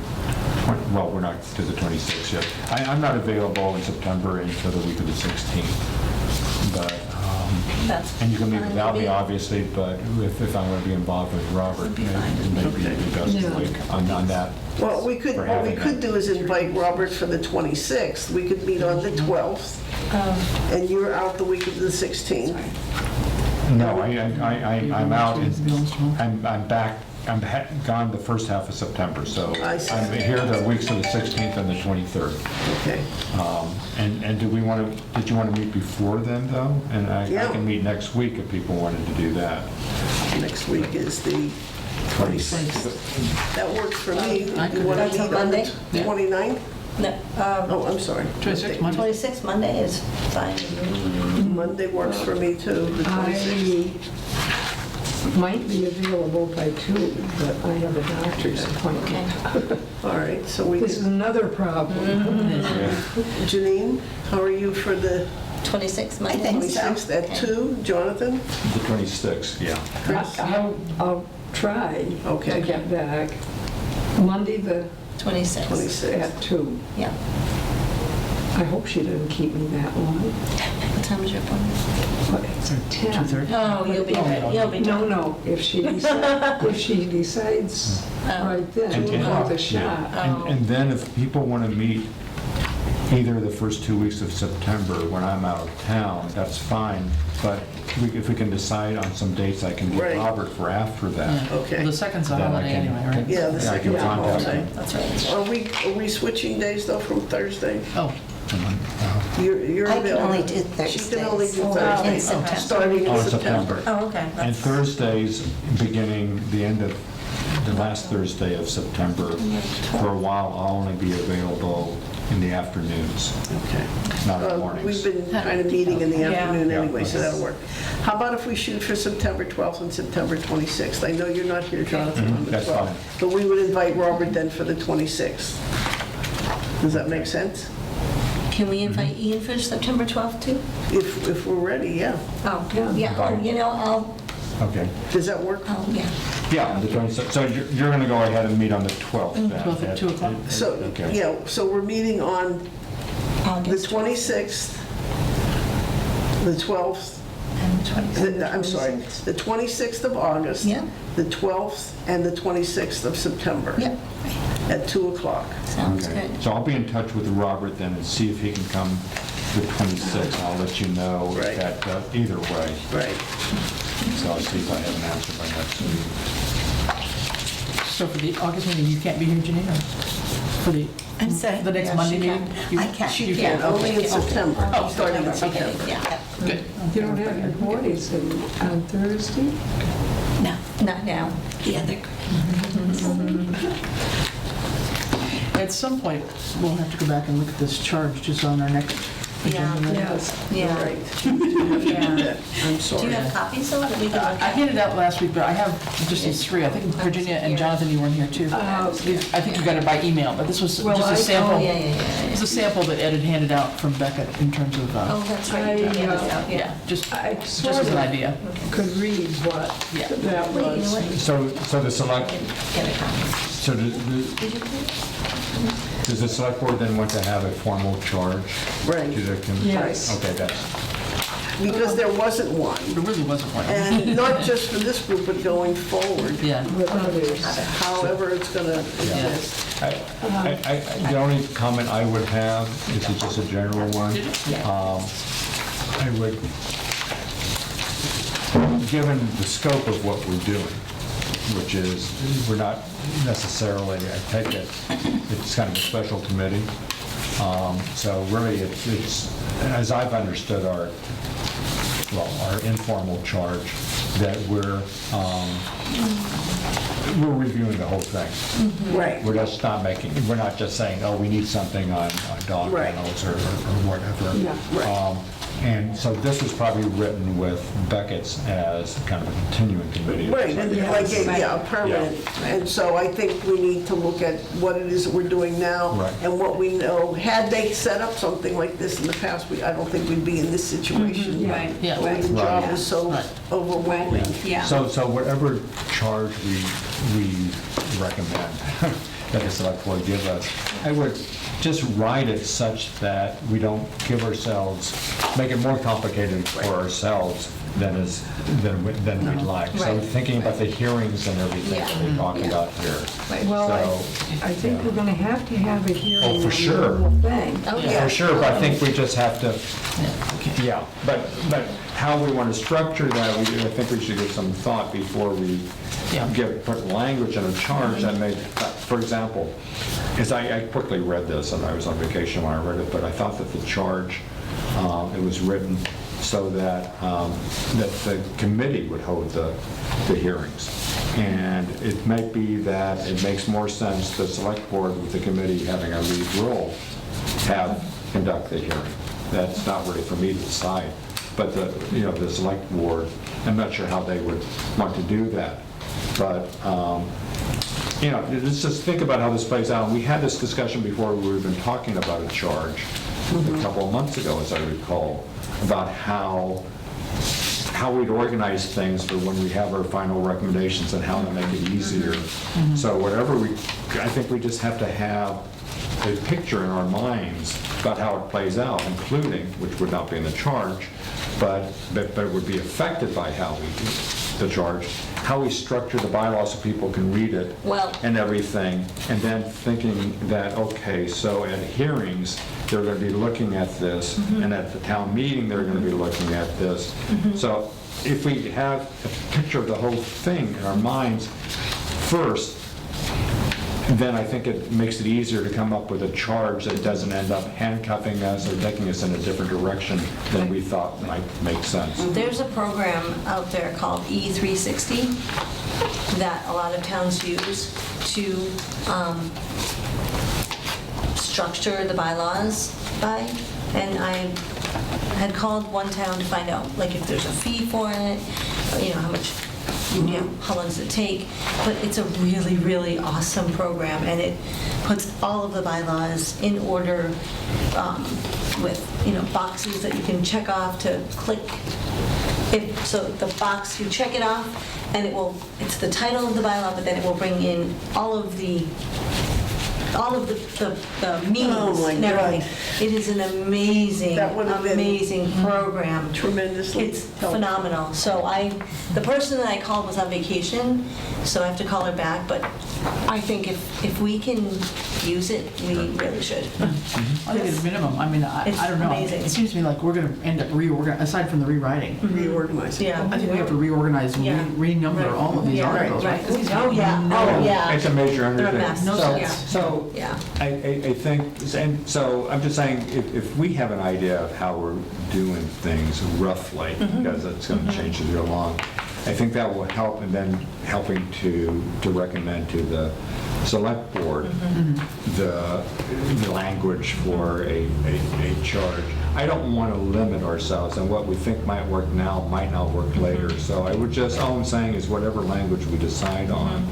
well, we're not to the 26th yet. I'm not available in September until the week of the 16th, but, That's and you can meet fine without with me, me. obviously, but if I'm going to be involved with Robert, Would be maybe fine. maybe the best Yeah. week on that. Well, what we having could it. do is invite Robert for the 26th. We could meet on the 12th, and you're out the week of the 16th. No, I'm out, I'm back, gone the first half of September, so I see. I'm here the weeks of the 16th and the 23rd. Okay. And did you want to meet before then, though? And I Yeah. can meet next week if people wanted to do that. Next week is the 26th. That works for me. I You could- want That's to a meet on the Monday? 29th? No, Oh, I'm sorry. 26th, Monday. 26th, Monday is fine. Monday works for me too, the 26th. I might be available by 2, but I have a doctor's appointment. All right, so we This is can, another problem. Janine, how are you for the 26th, Monday? think so. 26th at 2? Jonathan? The 26th, yeah. Chris? I'll try Okay. to get back. Monday the 26th, 26th. at 2. yeah. I hope she doesn't keep me that long. What time is your appointment? But it's at 10. 2:30? Oh, you'll be ready, you'll be No, done. no, if she decides right then, And- we'll have the yeah. shot. And then if people want to meet either the first 2 weeks of September when I'm out of town, that's fine, but if we can decide on some dates, I can Right. get Robert for after that. Yeah. Okay. The second's a Then I holiday can- anyway, right? Yeah, the Yeah, I can second is a contact holiday. him. That's right. Are we switching days though from Thursday? Oh, You're I can available. only do She can only do Thursdays. In Thursdays, September. starting in Oh, September. Oh, okay. And That's- Thursdays, beginning the end of, the last Thursday of September, for a while, I'll only be available in the afternoons, Okay. not in the We've mornings. been kind of meeting in the Yeah. afternoon Yeah. anyway, so that'll work. How about if we shoot for September 12th and September 26th? I know you're not here, Jonathan, on the That's 12th. fine. But we would invite Robert then for the 26th. Does that make sense? Can we invite Ian for September 12th too? If we're ready, yeah. Oh, yeah, oh, you know, Okay. Does that work? yeah. Yeah, the 26th. So you're going to go ahead and meet on the 12th then? 12th at 2 o'clock? So, Okay. yeah, so we're meeting on the August 26th, the 12th, and 27th. I'm sorry, the 26th of August, Yeah. the 12th, and the 26th of September. Yep, At 2 o'clock. sounds Okay. good. So I'll be in touch with Robert then and see if he can come the 26th. I'll let you know Right. that either way. Right. So I'll see if I have an answer by next week. so for the August meeting, you can't be here, Janine, or for the, I'm sorry. the next Yeah, Monday she meeting? can. You- I can't. She you can, only in Okay. September, Oh, starting in September, September. yeah. Good. You don't have your boys on Thursday? No, Not now. the other. At some point, we'll have to go back and look at this charge just on our next agenda. Yes, Yeah. right. Yeah. I'm Do sorry. you have copies though that we can look I at? handed out last week, but I have just these three. I think Virginia and Jonathan, you weren't here too. I think you got it by email, but this was Well, just I- a sample. Oh, yeah. It's a sample that Ed had handed out from Beckett in terms of, Oh, that's right. I, yeah, just I as sort an of idea. could read what Yeah. that Wait, you know was. what? So the select, Get a copy. so Did you put it? does the select board then want to have a formal charge? Right. To the Yes. Okay, that's, Because there wasn't one. There really wasn't one. And not just for this group, but going forward, Yeah. With others. however it's going to exist. the only comment I would have, this is just a general one. I would, given the scope of what we're doing, which is, we're not necessarily, I take it, it's kind of a special committee. So really, it's, as I've understood our informal charge, that we're reviewing the whole thing. Right. We're just not making, we're not just saying, oh, we need something on dog Right. kennels or whatever. Yeah, right. And so this was probably written with Beckett's as kind of a continuing committee. Right, and like, yeah, permanent. And so I think we need to look at what it is that we're doing now Right. and what we know. Had they set up something like this in the past, I don't think we'd be in this situation. Right. Yeah. Where the job is so Right. overwhelming. Yeah. So whatever charge we recommend that the select board give us, I would just write it such that we don't give ourselves, make it more complicated for ourselves than we'd like. So Right. thinking about the hearings and everything that we talked about here. Well, So, I think we're going to have a hearing Oh, on for the sure. whole thing. Oh, Yeah. For sure, but I think we just have to, Yeah, okay. yeah, but how we want to structure that, I think we should give some thought before we Yeah. put language in a charge that may, for example, as I quickly read this, and I was on vacation when I read it, but I thought that the charge, it was written so that the committee would hold the hearings. And it might be that it makes more sense the select board with the committee having a lead role conduct the hearing. That's not really for me to decide. But the select board, I'm not sure how they would want to do that. But, let's just think about how this plays out. We had this discussion before, we've been talking about a charge a couple of months ago, as I recall, about how we'd organize things for when we have our final recommendations and how to make it easier. So I think we just have to have a picture in our minds about how it plays out, including, which would not be in the charge, but it would be affected by how we do the charge, how we structure the bylaws so people can read it Well- and everything, and then thinking that, okay, so at hearings, they're going to be looking at this, and at the town meeting, they're going to be looking at this. So if we have a picture of the whole thing in our minds first, then I think it makes it easier to come up with a charge that doesn't end up handcuffing us or taking us in a different direction than we thought might make sense. There's a program out there called E360 that a lot of towns use to structure the bylaws by. And I had called one town to find out, like, if there's a fee for it, how much, how long does it take? But it's a really, really awesome program, and it puts all of the bylaws in order with, boxes that you can check off to click. So the box, you check it off, and it's the title of the bylaw, but then it will bring in all of the meanings Oh, my and everything. God. It is an amazing, That would have been amazing program. tremendously It's helpful. phenomenal. So the person that I called was on vacation, so I have to call her back, but I think if we can use it, we really should. I think at a minimum, I mean, I It's don't know. amazing. It seems to me like we're going to end up reorganizing, aside from the rewriting. Reorganize. Yeah. I think we have to reorganize and Yeah. renumber all of these Yeah, articles, right? 'Cause these Oh, yeah, no- oh, yeah. It's a major They're a undertaking. mess. No So- sense. So, Yeah. I think, and so I'm just saying, if we have an idea of how we're doing things roughly, because it's going to change as we go along, I think that will help, and then helping to recommend to the select board the language for a charge. I don't want to limit ourselves, and what we think might work now might not work later. So I would just, all I'm saying is whatever language we decide on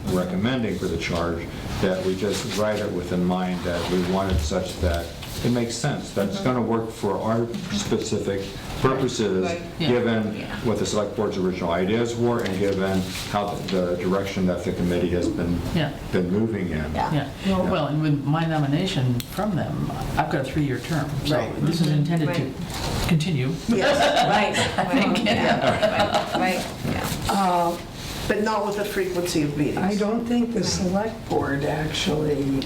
recommending for the charge, that we just write it with in mind that we want it such that it makes sense, that it's going to work for our specific purposes, Right. given what the select board's original ideas were and given how the direction that the committee has been moving in. Yeah, well, and with my nomination from them, I've got a 3-year term, so this is intended to continue. Yes, Right. I think, Right. but not with the frequency of meetings. I don't think the select board actually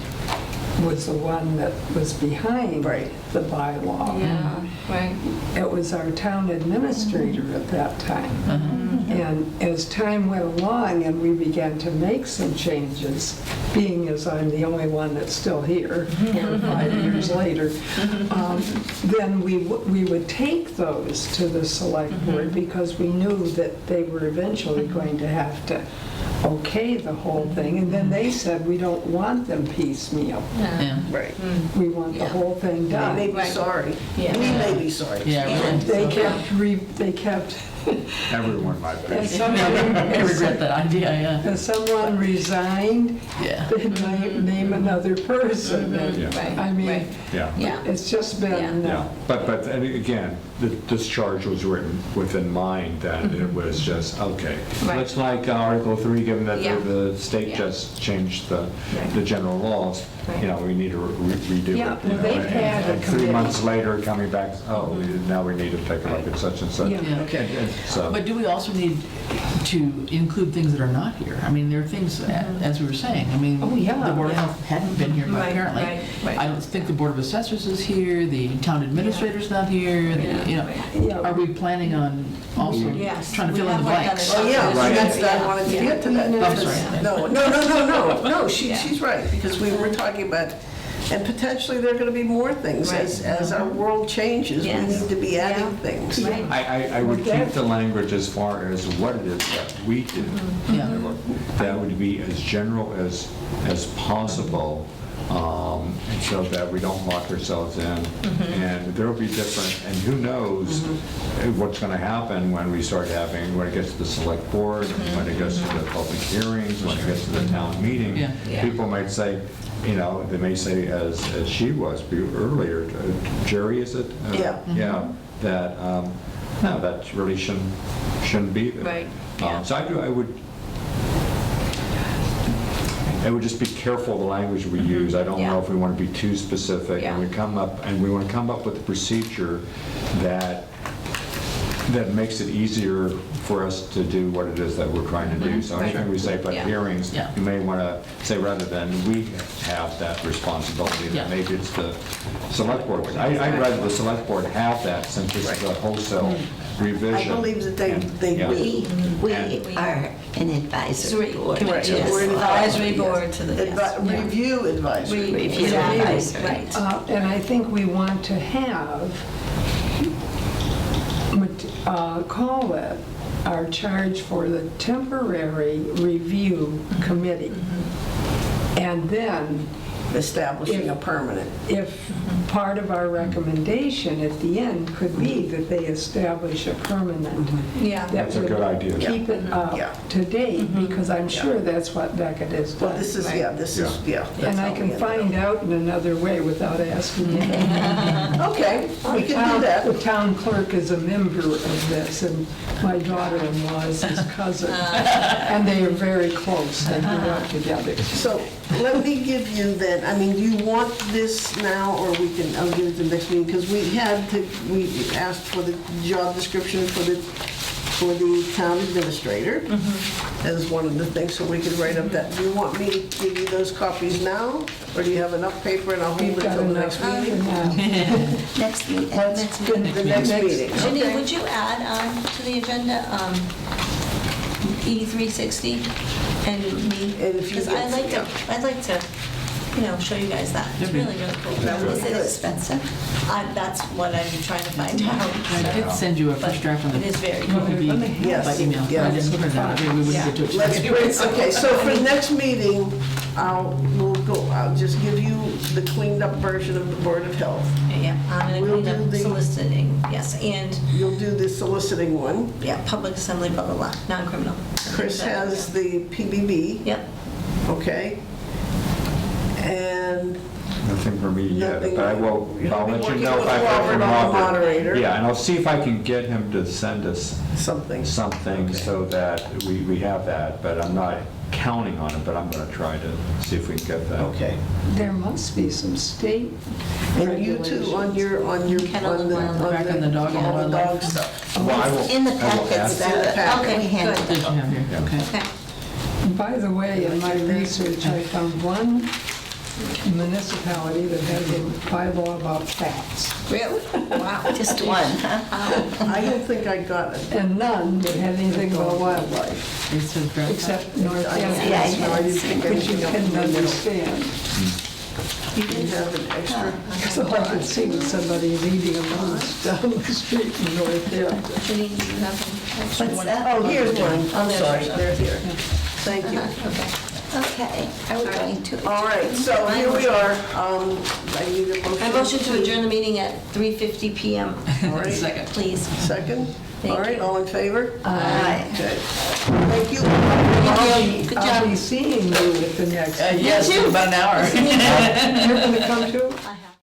was the one that was behind the bylaw. Right. It was our town administrator at that time. And as time went along and we began to make some changes, being as I'm the only one that's still here 4 or 5 years later, then we would take those to the select board because we knew that they were eventually going to have to okay the whole thing. And then they said, we don't want them piecemeal. Right. We want the whole thing They done. may be sorry. We may be sorry. They kept, Everyone might be. as I someone, regret that idea, as someone resigned, they'd name another person. And, I mean, Yeah. it's just been, Yeah, but and again, this charge was written with in mind that it was just, okay, looks like Article 3, given that the state just changed the general laws, you know, we need to redo it. Yeah, you know, they've had a and 3 committee. months later, coming back, oh, now we need to take a look at such and such. Yeah. Okay. And so, But do we also need to include things that are not here? I mean, there are things, as we were saying, I mean, Oh, yeah. the Board of Health hadn't been here apparently. I don't think the Board of Assessors is here, the town administrator's not here, you know. Yeah. Are we planning on also trying to fill in the blanks? Oh, yeah, Right. that's, I wanted to get to that. I'm sorry. No, she's right, because we were talking about, and potentially there are going to be more things. As our world changes, we need to be adding things. I would keep the language as far as what it is that we do. That would be as general as possible, so that we don't lock ourselves in. And there will be different, and who knows what's going to happen when we start having, when it gets to the select board, when it gets to the public hearings, when it gets to the town meeting. People might say, you know, they may say, as she was earlier, Jerry, is it? Yeah, that, no, that really shouldn't be there. So I would just be careful of the language we use. I don't know if we want to be too specific, and we want to come up with a procedure that makes it easier for us to do what it is that we're trying to do. So anything we say about hearings, you may want to say, rather than we have that responsibility, that maybe it's the select board. I'd rather the select board have that, since it's a wholesale revision. I believe that they We are an advisory board. Right. Yes. We're an Advisory board to the, Review advisory. Review advisory. Right. and I think we want to have, call it our charge for the temporary review committee. And then Establishing a permanent. if part of our recommendation at the end could be that they establish a permanent. That That's a would good idea. Keep it Yeah. up to date, because I'm sure that's what Beckett has Well, done. this is, that's And I how we can ended find out in another way without asking you. up. Okay, we can do that. The town clerk is a member of this, and my daughter-in-law is his cousin. And they are very close, they grew up together. So let me give you then, I mean, do you want this now, or I'll give it to the next meeting, because we asked for the job description for the town administrator as one of the things, so we could write up that. Do you want me to give you those copies now, or do you have enough paper and I'll hold We've it got till the enough next meeting? now. Next meeting. The next meeting. Ginny, would you add to the agenda E360 and me? And if you Because get- I'd like to show you guys that. It's Okay. really, really cool. Is it expensive? That's what I'm trying to find out. I did send you a But first draft on the it is very PPP Yes. by email. Yeah. I didn't print that. We wouldn't get to it. Let's tonight. bring, okay, so for the next meeting, I'll just give you the cleaned up version of the Board of Health. Yeah, I'm going to We'll clean do up the- soliciting, yes, and, You'll do the soliciting one. yeah, public assembly, blah, blah, blah, non-criminal. Chris has the PBB, Yep, okay? And Nothing for me yet, Nothing. but I'll You'll be let you working know with if I hear Robert from on the Robert. moderator. Yeah, and I'll see if I can get him to send us something. something so that we have that, but I'm not counting on it, but I'm gonna try to see if we can get that. Okay. There must be some state And you too, on your, Kennel and wild, back on the dog and all the dog wildlife. stuff. Well, I will- In the I will packets ask- that Okay, we handed. good. Did you have here? Yeah. Okay. okay. By the way, in my research, I found one municipality that has a bylaw about cats, Really? Wow. Just one, huh? I don't think I got it. and none that had anything about wildlife, It says draft. except Yeah, I Northampton, hadn't seen which you couldn't understand. You can have an extra. So I could see somebody leading a moose down the street in Northampton. Janine, do you have any extra? What's that? Oh, here's one. I'm there's sorry, yours. they're here. Thank you. Okay. Okay, are we going to? All right, so here we are. I need a motion. I motion to adjourn the meeting at 3:50 PM, All right, Second. please. second. Thank All right, you. all in favor? Aye. Okay. Thank you. Good I'll job. be seeing you at the next. Yes, in about an hour. You're going to come too?